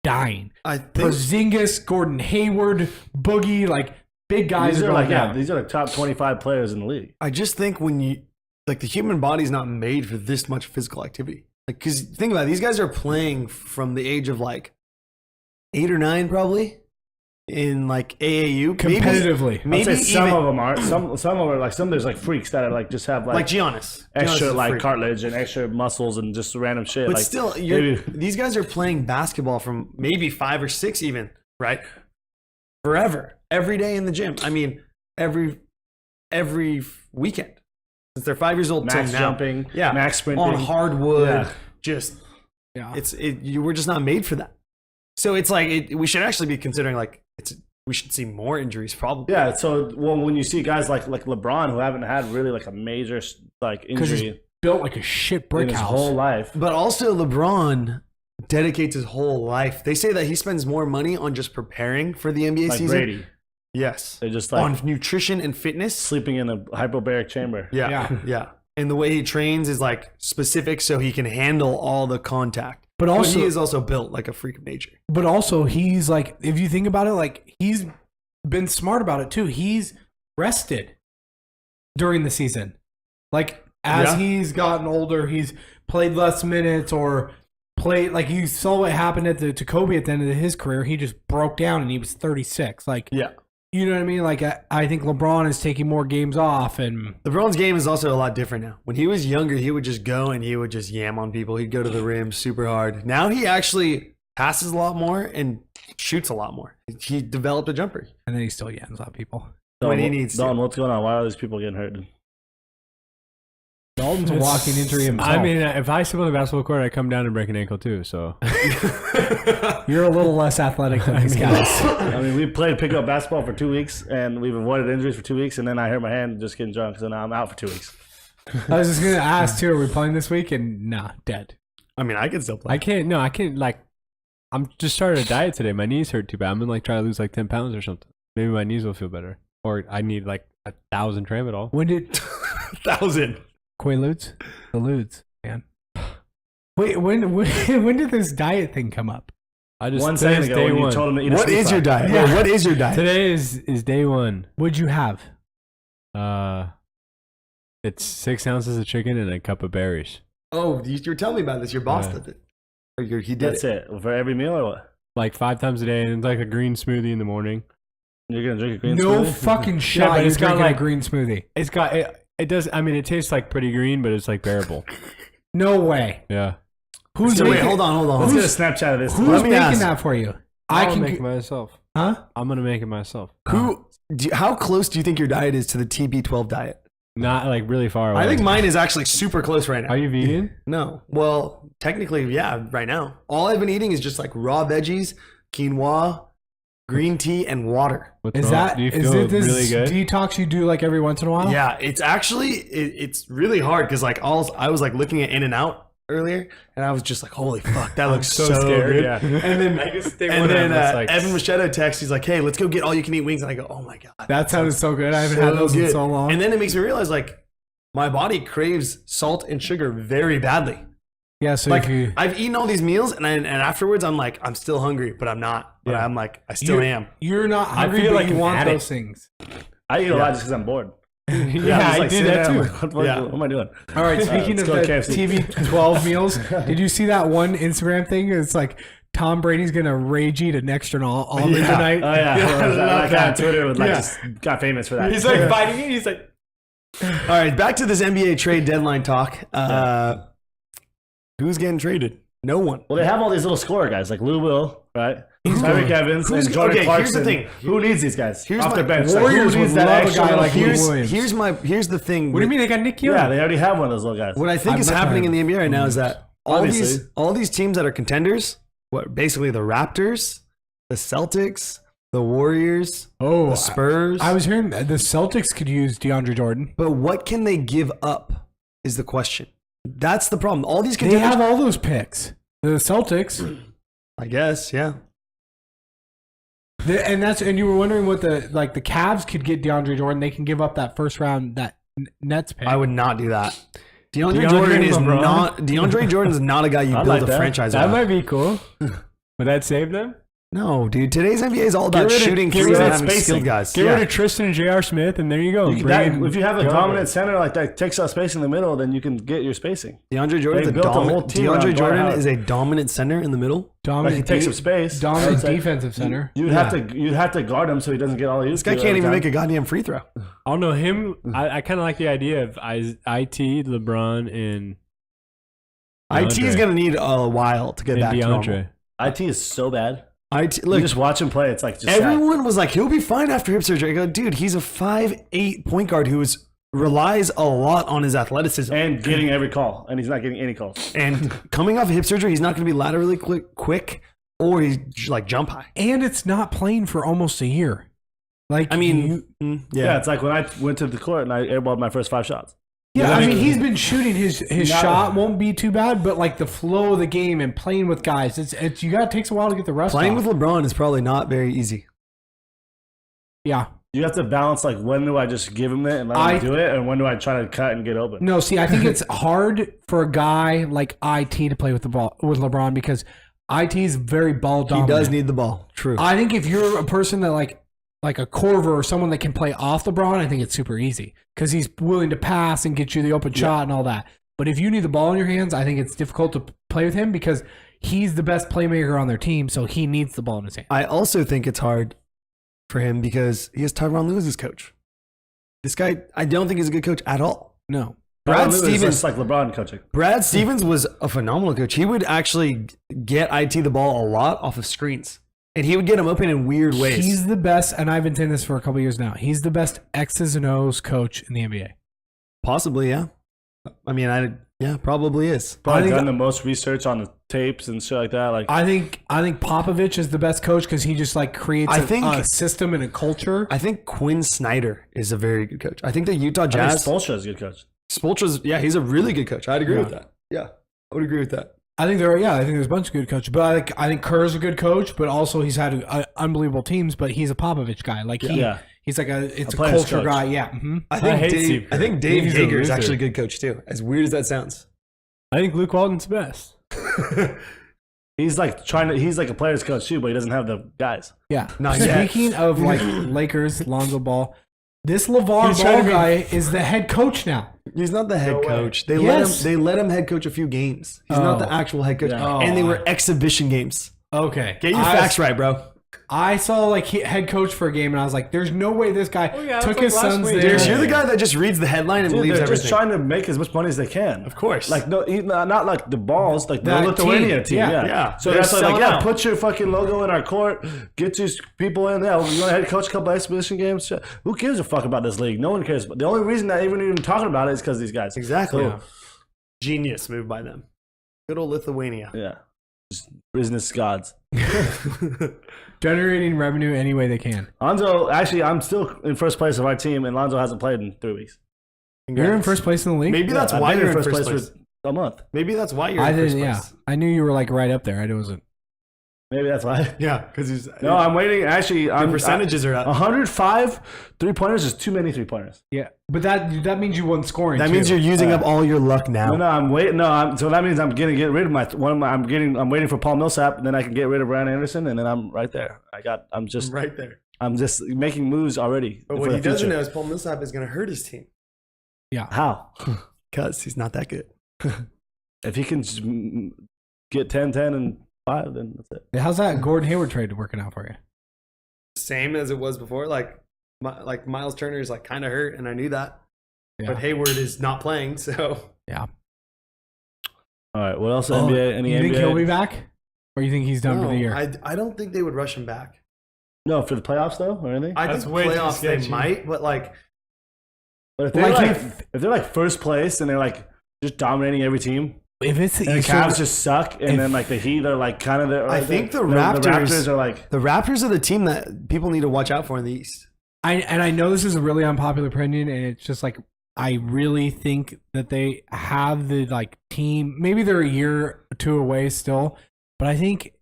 dying. I think Porzingis, Gordon Hayward, Boogie, like big guys These are are going like down. these are the top 25 players in the league. I just think when you like the human body's not made for this much physical activity. Like, because think about it, these guys are playing from the age of like 8 or 9, probably in like AAU Competitively. Maybe I'd say some even- of them are. Some of them are like there's like freaks that are like just have like Giannis. Giannis extra is a like freak. cartilage and extra muscles and just random shit. But like, still, maybe- these guys are playing basketball from maybe 5 or 6 even, right? Forever, every day in the gym. I mean, every weekend since they're 5 years old. max till now. jumping, yeah, max sprinting on hardwood. Yeah. Just Yeah. you were just not made for that. So it's like we should actually be considering like we should see more injuries probably. Yeah, so when you see guys like LeBron who haven't had really like a major like Because he's injury built like a shit in brick his house. whole life, But also LeBron dedicates his whole life. They say that he spends more money on just preparing for the NBA like season. Brady, Yes. they're just like On nutrition and fitness. sleeping in a hyperbaric chamber. Yeah. And the way he trains is like specific so he can handle all the contact. But But also, he is also built like a freak of nature. But also, he's like, if you think about it, like he's been smart about it too. He's rested during the season. Like as Yeah. he's gotten older, he's played less minutes or played like you saw what happened to Kobe at the end of his career. He just broke down and he was 36. Like, Yeah. you know what I mean? Like I think LeBron is taking more games off and LeBron's game is also a lot different now. When he was younger, he would just go and he would just yam on people. He'd go to the rim super hard. Now he actually passes a lot more and shoots a lot more. He developed a jumper. then he still yams on people. When he needs to. Don, what's going on? Why are these people getting hurt? Dalton's a walking injury himself. I mean, if I step on the basketball court, I come down and break an ankle too. So you're a little less athletic than these guys. I mean, we played pickup basketball for 2 weeks, and we've avoided injuries for 2 weeks, and then I hurt my hand just getting drunk, so now I'm out for 2 weeks. I was just gonna ask too. Are we playing this week? And nah, dead. I mean, I can still play. I can't. No, I can't. Like, I'm just started a diet today. My knees hurt too bad. I'm gonna like try to lose like 10 pounds or something. Maybe my knees will feel better. Or I need like 1,000 tramadol. When did 1,000. Quaaludes? The ludes, man. Wait, when did this diet thing come up? I just 1 second today's ago, day when you one. told him to eat a What sweet is your pie. diet? Yeah. Yeah, what is your diet? Today is day one. What'd you have? It's 6 ounces of chicken and a cup of berries. Oh, you were telling me about this. Your boss Yeah. did it. Or he did That's it. it. For every meal or what? Like 5 times a day, and it's like a green smoothie in the morning. You're going to drink a green No smoothie? fucking shot. but You're it's got, drinking like- a green smoothie. It's got it does. I mean, it tastes like pretty green, but it's like bearable. No way. Yeah. Who's So wait, making, hold on. Let's Who's- get a Snapchat of this. Who's Let me making ask. that for you? I'll make it myself. Huh? I'm gonna make it myself. How close do you think your diet is to the TB12 diet? Not like really far away. I think mine is actually super close right now. Are you vegan? No. Well, technically, yeah, right now. All I've been eating is just like raw veggies, quinoa, green tea, and water. What's Is wrong? that Do you is feel it this really good? detox you do like every once in a while? Yeah, it's actually, it's really hard because like I was like looking at In-N-Out earlier and I was just like, holy fuck, that looks so scared, good. yeah. And then, I just think and one of then them is, like, Evan Machado texts, he's like, hey, let's go get all you can eat wings. And I go, oh my God. That sounded so good. I haven't had those in good. so long. And then it makes me realize like my body craves salt and sugar very badly. Yeah, so Like if you, I've eaten all these meals, and afterwards I'm like, I'm still hungry, but I'm not. But I'm like, I still am. you're not hungry, feel but like you an want addict. those things. I eat a lot just because I'm bored. Yeah, I do that too. What Yeah. am I doing? All right, speaking let's of go the KFC. TV 12 meals, did you see that one Instagram thing? It's like Tom Brady's gonna rage eat an extra almond tonight. Oh yeah, that guy on Twitter was like Yeah. just got famous for that. He's like fighting it. He's like, All right, back to this NBA trade deadline talk. Who's getting traded? No one. well, they have all these little scorer guys like Lou Will, right? Tyreek Evans and Jordan okay, here's the Clarkson. thing. Who needs these guys Here's off my- their bench? Warriors who needs would that love a extra guy little like piece? Lou Williams. Here's the thing. what do you mean they got Nick Young? Yeah, they already have one of those little guys. What I think I'm is not happening in tired. the NBA right now is that Obviously. all these teams that are contenders, basically the Raptors, the Celtics, the Warriors, Oh, the Spurs. I was hearing that the Celtics could use DeAndre Jordan. But what can they give up is the question. That's the problem. All these They contenders, have all those picks. The Celtics, I guess, yeah. and you were wondering what the Cavs could get DeAndre Jordan. They can give up that first round Nets pick. I would not do that. DeAndre DeAndre Jordan is LeBron? not. DeAndre Jordan's not a guy you I build like a that. franchise That on. might be cool. Would that save them? No, dude. Today's NBA is all about rid of- shooting get threes rid and of having spacing. skilled guys. Get Yeah. rid of Tristan and J.R. Smith, and there you go. If you have a Go. dominant center like that takes up space in the middle, then you can get your spacing. DeAndre Jordan's They a built a whole dominant. team around DeAndre Dwight Jordan Howard. is a dominant center in the middle. Like he dominant, takes up space. dominant I'd say defensive center. You'd have to guard him so he doesn't get all This used. guy can't even make a goddamn free throw. I don't know him. I kind of like the idea of IT, LeBron, and IT is DeAndre. going to need a while to get and back to normal. DeAndre. IT is so bad. IT, You look, just watch him play. It's like just sad. everyone was like, he'll be fine after hip surgery. I go, dude, he's a 5'8" point guard who relies a lot on his athleticism. and getting every call, and he's not getting any calls. And coming off of hip surgery, he's not going to be laterally quick, or he's like jump high. And it's not playing for almost a year. Like I mean, Yeah, it's like when I went to the court and I airballed my first 5 shots. yeah. I mean, he's been shooting his Not- shot won't be too bad, but like the flow of the game and playing with guys, it's you got it takes a while to get the rust. playing off. with LeBron is probably not very easy. yeah. You have to balance like when do I just give him it and let him do it, and when do I try to cut and get open. No, see, I think it's hard for a guy like IT to play with the ball with LeBron because IT is very ball He dominant. does need the ball. True. I think if you're a person that like a Corver or someone that can play off LeBron, I think it's super easy because he's willing to pass and get you the open shot and all that. But if you need the ball in your hands, I think it's difficult to play with him because he's the best playmaker on their team, so he needs the ball in his hand. I also think it's hard for him because he has Tyronn Lue as his coach. This guy, I don't think he's a good coach at all. No. Brad Tyronn Lue is Stevens, just like LeBron coaching. Brad Stevens was a phenomenal coach. He would actually get IT the ball a lot off of screens, and he would get him open in weird ways. He's the best, and I've been saying this for a couple of years now. He's the best X's and O's coach in the NBA. Possibly, yeah. I mean, yeah, probably is. Probably I think- done the most research on the tapes and shit like that. Like I think Popovich is the best coach because he just like creates a system and a culture. I think Quinn Snyder is a very good coach. I think the Utah I think Jazz. Spoelstra is a good coach. Spoelstra's, yeah, he's a really good coach. I'd agree Yeah. with that. Yeah, I would agree with that. I think there's a bunch of good coaches, but I think Kerr's a good coach, but also he's had unbelievable teams. But he's a Popovich guy, like he's like it's a player's culture coach. guy. Yeah, mm-hmm. I think hate Dave. Steve I think Kerr. Dave He's a Hager is loser. actually a good coach too. As weird as that sounds. I think Luke Walton's best. He's like he's like a player's coach too, but he doesn't have the guys. Yeah. Not yet. Speaking of like Lakers, Lonzo Ball, this LeVar He's trying Ball to be- guy is the head coach now. He's not the head way. coach. They Yes. let him head coach a few games. He's not the actual head coach, Yeah. and they were exhibition games. Okay, Get your facts right, bro. I saw like head coach for a game, and I was like, "There's no way this guy yeah, took it was his like last sons week. there." Dude, you're the guy that just reads the headline and Dude, believes they're everything. just trying to make as much money as they can. Of course. Like not like the balls, like the That Lithuania team. team. Yeah. Yeah. So They're that's why, like, selling yeah, out. put your fucking logo in our court, get these people in there. You want to head coach a couple exhibition games? Shit. Who gives a fuck about this league? No one cares. But the only reason that even talking about it is because these guys. Exactly. So, Genius move by them. Good old Lithuania. yeah. Just business gods. Generating revenue any way they can. Lonzo, actually, I'm still in first place of our team, and Lonzo hasn't played in 3 weeks. You're in first place in the league. Maybe that's I've why been you're in first place. for a month. Maybe that's why you're I in first didn't. place. Yeah, I knew you were like right up there. I wasn't. Maybe that's why. Yeah, because he's No, I'm waiting. Actually, the percentages are up. 105 3-pointers is too many 3-pointers. Yeah, but that means you won scoring. That means you're using up all your luck now. No, I'm waiting. No, so that means I'm gonna get rid of I'm waiting for Paul Millsap, and then I can get rid of Brandon Anderson, and then I'm right there. I'm just right there. I'm just making moves already. But for what the he doesn't future. know is Paul Millsap is going to hurt his team How? because he's not that good. If he can just get 10, 10, and 5, then that's it. How's that Gordon Hayward trade working out for you? Same as it was before. Like Miles Turner is like kind of hurt, and I knew that. Yeah. But Hayward is not playing, so Yeah. All right. What else? NBA? Any you NBA? think he'll be back, or you think he's done for the year? I don't think they would rush him back. No, for the playoffs though, or anything. I That's think way too playoffs they sketchy. might, but like But if they're Like, if they're like first place and they're like just dominating every team, If it's the and the Eastern, Cavs just suck, and then like the Heat are like kind of I think the The Raptors Raptors are like the Raptors are the team that people need to watch out for in the East. I know this is a really unpopular opinion, and it's just like I really think that they have the like team. Maybe they're a year or two away still, but I think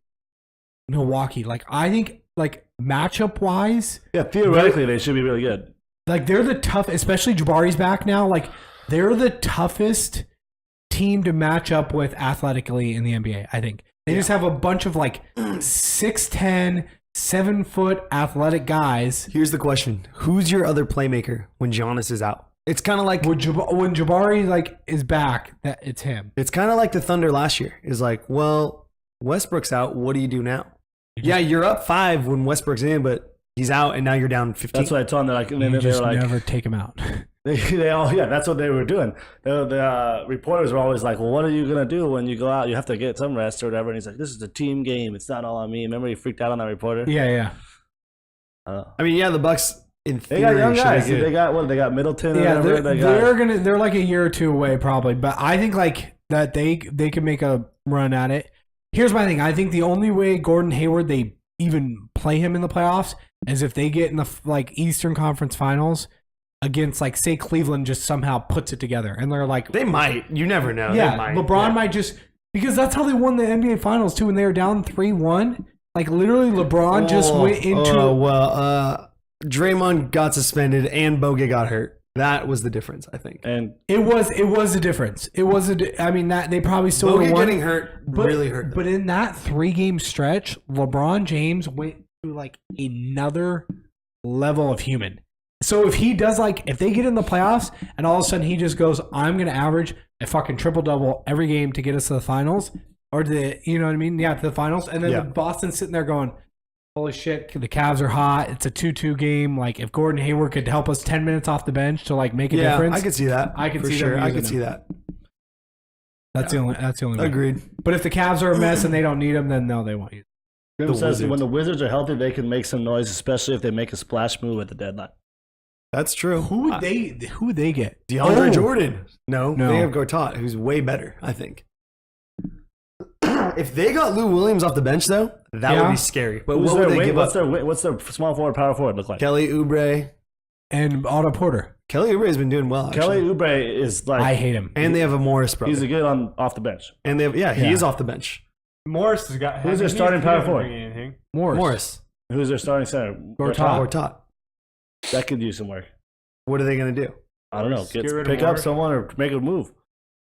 Milwaukee. Like I think like matchup wise, yeah, theoretically they should be really good. like they're the tough. Especially Jabari's back now. Like they're the toughest team to match up with athletically in the NBA. I think they just have a bunch of like 6'10", 7-foot athletic guys. Here's the question: who's your other playmaker when Giannis is out? It's kind of like When Jabari like is back, that it's him. it's kind of like the Thunder last year. Is like, well, Westbrook's out. What do you do now? Yeah, you're up 5 when Westbrook's in, but he's out, and now you're down 15. That's what I told them. They're like, and then You they were just like, never take him out. they all that's what they were doing. The reporters were always like, well, what are you gonna do when you go out? You have to get some rest or whatever. And he's like, this is a team game. It's not all on me. Remember he freaked out on that reporter? Yeah. I mean, yeah, the Bucks in They theory got young should guys. be good. They got They got Middleton. or Yeah, whatever. They got, they're like a year or two away probably, but I think like that they can make a run at it. Here's my thing. I think the only way Gordon Hayward they even play him in the playoffs is if they get in the like Eastern Conference Finals against like say Cleveland just somehow puts it together and they're like They might. You never know. yeah, They might. LeBron Yeah. might just because that's how they won the NBA Finals too when they were down 3-1. Like literally LeBron just went into Draymond got suspended and Bogut got hurt. That was the difference, I think. and It was a difference. It was I mean that they probably still would Bogut have won. getting hurt really hurt them. But in that 3-game stretch, LeBron James went to like another level of human. So if he does if they get in the playoffs and all of a sudden he just goes, I'm gonna average a fucking triple double every game to get us to the finals, or you know what I mean? Yeah, to the finals, and then Boston's sitting there going, holy shit, the Cavs are hot. It's a 2-2 game. Like if Gordon Hayward could help us 10 minutes off the bench to make a difference. I could see that. I can for see them sure. I using could see him. that. That's the only way. Agreed. But if the Cavs are a mess and they don't need him, then no, they won't use him. Grim The says Wizards. when the Wizards are healthy, they can make some noise, especially if they make a splash move at the deadline. That's true. Who would they get? DeAndre Oh. Jordan. No, No. they have Gortat, who's way better, I think. If they got Lou Williams off the bench, though, that Yeah. would be scary. But Who's what would their they give what's up? what's their small forward, power forward look like? Kelly Oubre. And Otto Porter. Kelly Oubre has been doing well, actually. Kelly Oubre is like I hate him. And they have a Morris brother. he's a good off the bench. And they have, he Yeah. is off the bench. Morris has got. Who's their he starting doesn't power forward? bring anything. Morris. Who's their starting center? Gortat. Gortat. That could use some work. What are they going to do? I don't know. Get rid of Pick up Morris. someone or make a move.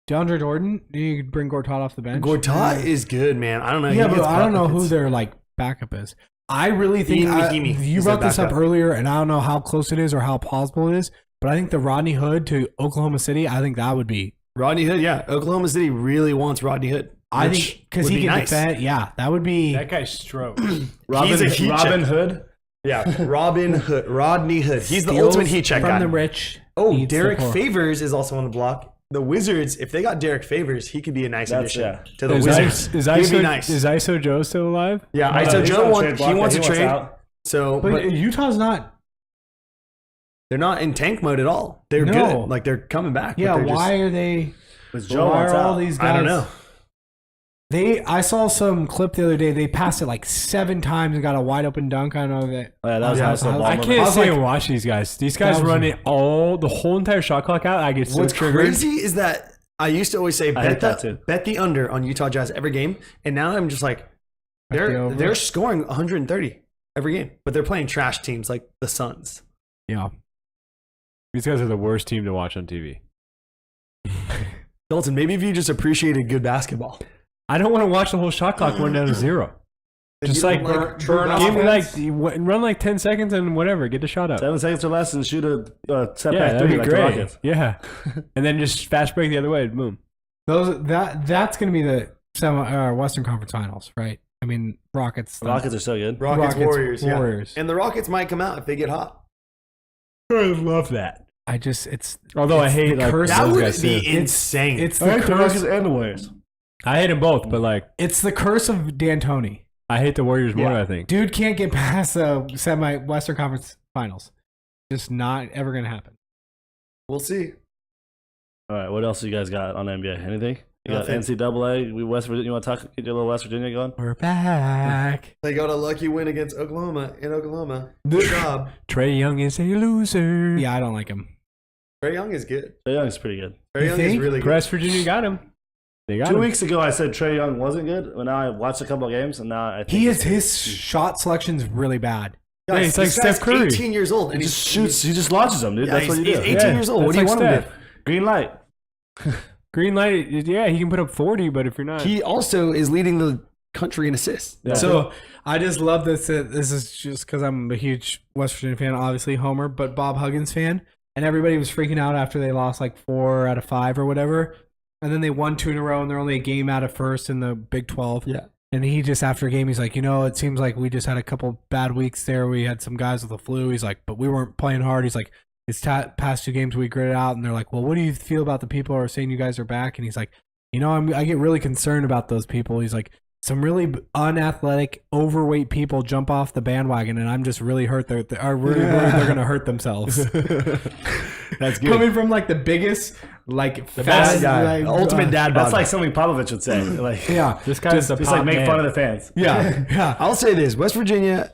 DeAndre Jordan. You could bring Gortat off the bench. Gortat is good, man. I don't know. Yeah, He but gets I don't know who buckets. their backup is. I really think Ian Mahimi you is brought their this up backup. earlier, and I don't know how close it is or how plausible it is. But I think the Rodney Hood to Oklahoma City, I think that would be. Rodney Hood, yeah. Oklahoma City really wants Rodney Hood. I which think because would he be can nice. defend. Yeah, that would be. That guy's strokes. He's a heat Robin check. Hood. Yeah, Rodney Hood. He's the steals ultimate heat check from guy. the rich. Oh, eats the Derek poor. Favors is also on the block. The Wizards, if they got Derek Favors, he could be a nice That's- addition yeah. to the Is Wizards. ISO, He'd be nice. is ISO Joe still alive? Yeah, No, ISO he's Joe on wants, trade he block. wants He a trade. out. So, But but Utah's not. they're not in tank mode at all. They're No. good. Like they're coming back. but Yeah, they're why are they? Was Joe Why wants are all out. these guys? I don't know. I saw some clip the other day. They passed it 7 times and got a wide open dunk. I don't know that. Yeah, that was Yeah, nice little I I ball can't movement. sit and watch these guys. These guys That was- run it the whole entire shot clock out. I get so What's triggered. crazy is that I used to always say I hate that bet too. bet the under on Utah Jazz every game, and now I'm just like, They're scoring 130 every game, but they're playing trash teams like the Suns. Yeah. These guys are the worst team to watch on TV. Dalton, maybe if you just appreciated good basketball. I don't want to watch the whole shot clock run down to 0. Just like burn give me offense? run like 10 seconds and whatever, get the shot up. 7 seconds or less and shoot a setback Yeah, that'd three be like the great. Rockets. Yeah, and then just fast break the other way. Boom. That's going to be the Western Conference Finals, right? I mean, Rockets. The Rockets are so good. Rockets, Warriors. Warriors. Yeah. And the Rockets might come out if they get hot. I love that. Although I it's hate the like curse. That those would guys be too. insane. It's I the like the Rockets curse. and the Warriors. I hate them both, but like It's the curse of D'Antoni. I hate the Warriors more. Yeah. I think. Dude can't get past the Western Conference Finals. Just not ever going to happen. We'll see. All right, what else you guys got on NBA? Anything? You got Nothing. NCAA. We West Virginia. You want to talk? Get your little West Virginia going? We're back. They got a lucky win against Oklahoma in Oklahoma. Good job. Trey Young is a loser. Yeah, I don't like him. Trae Young is good. Trae Young's pretty good. Trae You Young is think? really good. West Virginia got him. They got 2 him. weeks ago, I said Trae Young wasn't good. Well, now I watched a couple of games, and now I think His shot selection's really bad. Yeah, he's like this guy's Steph Curry. 18 years old. he And just shoots. He just launches them, dude. Yeah, That's what he's you do. 18 Yeah, years old. What do that's you like want him to Steph. do? Green light. Green light. Yeah, he can put up 40, but if you're not, He also is leading the country in assists. Yeah. So I just love this. This is just because I'm a huge West Virginia fan, obviously Homer, but Bob Huggins fan. And everybody was freaking out after they lost like 4 out of 5 or whatever. And then they won 2 in a row, and they're only a game out of first in the Big 12. Yeah. And he just, after a game, he's like, it seems like we just had a couple bad weeks there. We had some guys with the flu. He's like, but we weren't playing hard. He's like, these past 2 games we gritted out. And they're like, well, what do you feel about the people who are saying you guys are back? And he's like, I get really concerned about those people. He's like, some really unathletic, overweight people jump off the bandwagon, and I'm just really hurt. They're really worried they're going to hurt themselves. That's good. Coming from like the biggest, like best fast guy. like, Ultimate dad bod. That's like something Popovich would say. Like, Yeah, this guy's a just pop like make man. fun of the fans. yeah, yeah. I'll say this: West Virginia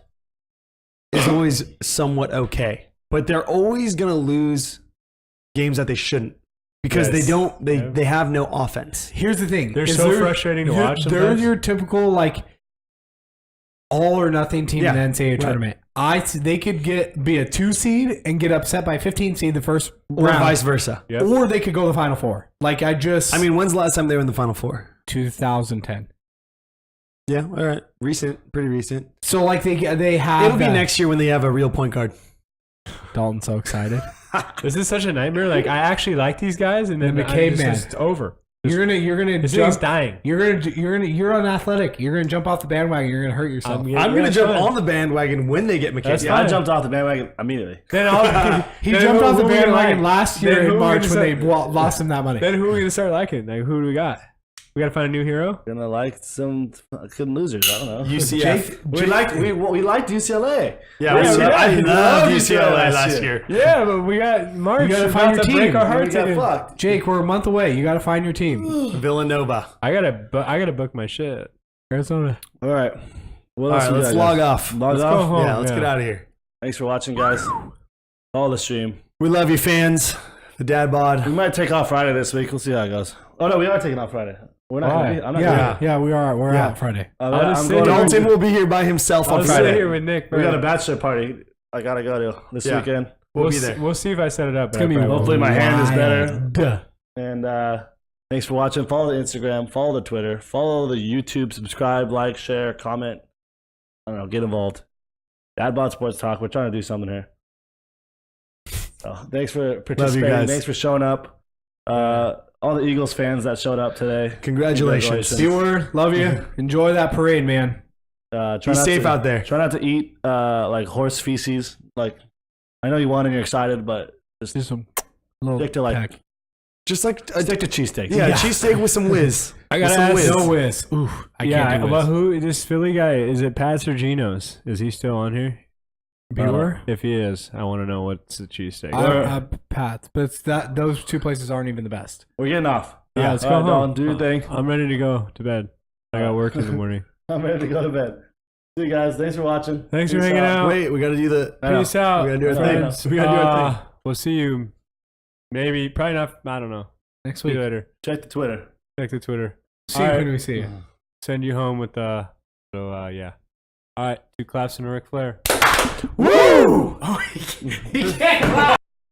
is always somewhat okay, but they're always going to lose games that they shouldn't because Yes. they have no offense. Here's the thing: They're is so frustrating to watch They're sometimes. your typical like all or nothing team Yeah, in the NCAA tournament. They could be a 2 seed and get upset by 15 seed the first Or round, vice versa. Yep. or they could go to the Final Four. Like I mean, when's the last time they were in the Final Four? 2010. Yeah, all right. Pretty recent. So like they have. It'll be next year when they have a real point guard. Dalton's so excited. This is such a nightmare. Like I actually like these guys, and then The McCabe man. it's over. You're gonna This thing's jump. dying. You're unathletic. You're gonna jump off the bandwagon. You're gonna hurt yourself. I'm I'm going to jump fine. on the bandwagon when they get McCabe. That's Yeah, I fine. jumped off the bandwagon immediately. Then I'll, He then jumped who- off the who we gonna bandwagon like? last Then year who in we March gonna when they say- lost him that money. Then who are we gonna start liking? Like who do we got? We gotta find a new hero. Gonna like some fucking losers. I don't know. UCF. We liked UCLA. Yeah, I loved UCLA last year. Yeah, but we got March. You gotta about find your to team. break our We hearts got in. fucked. Jake, we're a month away. You got to find your team. Villanova. I gotta book my shit. Arizona. All right. What All else right, we let's got, log guys? off. Log Let's off. go home. Yeah, let's Yeah. get out of here. Thanks for watching, guys. Follow the stream. We love you, fans. The Dad Bod. We might take off Friday this week. We'll see how it goes. Oh no, we are taking off Friday. We're not. Why? Gonna be, I'm not. Yeah, Gonna yeah, we are. We're Yeah. out Friday. I'm I'll just going sit to- here. Dalton will be here by himself I'll on sit Friday. here with Nick. We got a bachelor party. I gotta go to this Yeah. weekend. We'll be s- there. We'll see if I set it up. It's gonna be Hopefully my hand is better. Duh. And thanks for watching. Follow the Instagram. Follow the Twitter. Follow the YouTube. Subscribe, like, share, comment. I don't know. Get involved. DadBods Sports Talk. We're trying to do something here. So thanks for participating. guys. Thanks for showing up. All the Eagles fans that showed up today. Congratulations. Seymour, love you. Enjoy that parade, man. Try Be not safe to- out there. Try not to eat like horse feces. Like I know you want and you're excited, but just Just a little stick to like peck. Just like stick to cheesesteaks. yeah, Yeah. cheesesteak with some whiz. I With gotta some ask. whiz. No whiz. Oof, I Yeah, can't do but whiz. who? This Philly guy, is it Pat's or Geno's? Is he still on here? Bueller? If he is, I want to know what's the cheesesteak. Pat, but it's that those two places aren't even the best. We're getting off. Yeah, let's All go right, home. Dawn, do your thing. I'm ready to go to bed. I got work in the morning. I'm ready to go to bed. See you guys. Thanks for watching. Thanks for Peace hanging out. Wait, we got to do the. I know. Peace out. We gotta do our friends. thing. We gotta do our thing. We'll see you. Maybe, probably not. I don't know. Next See you week. later. Check the Twitter. Check the Twitter. See you All right. when we see you. Send you home with So yeah. All right, 2 claps and a Ric Flair. Woo! He can't clap.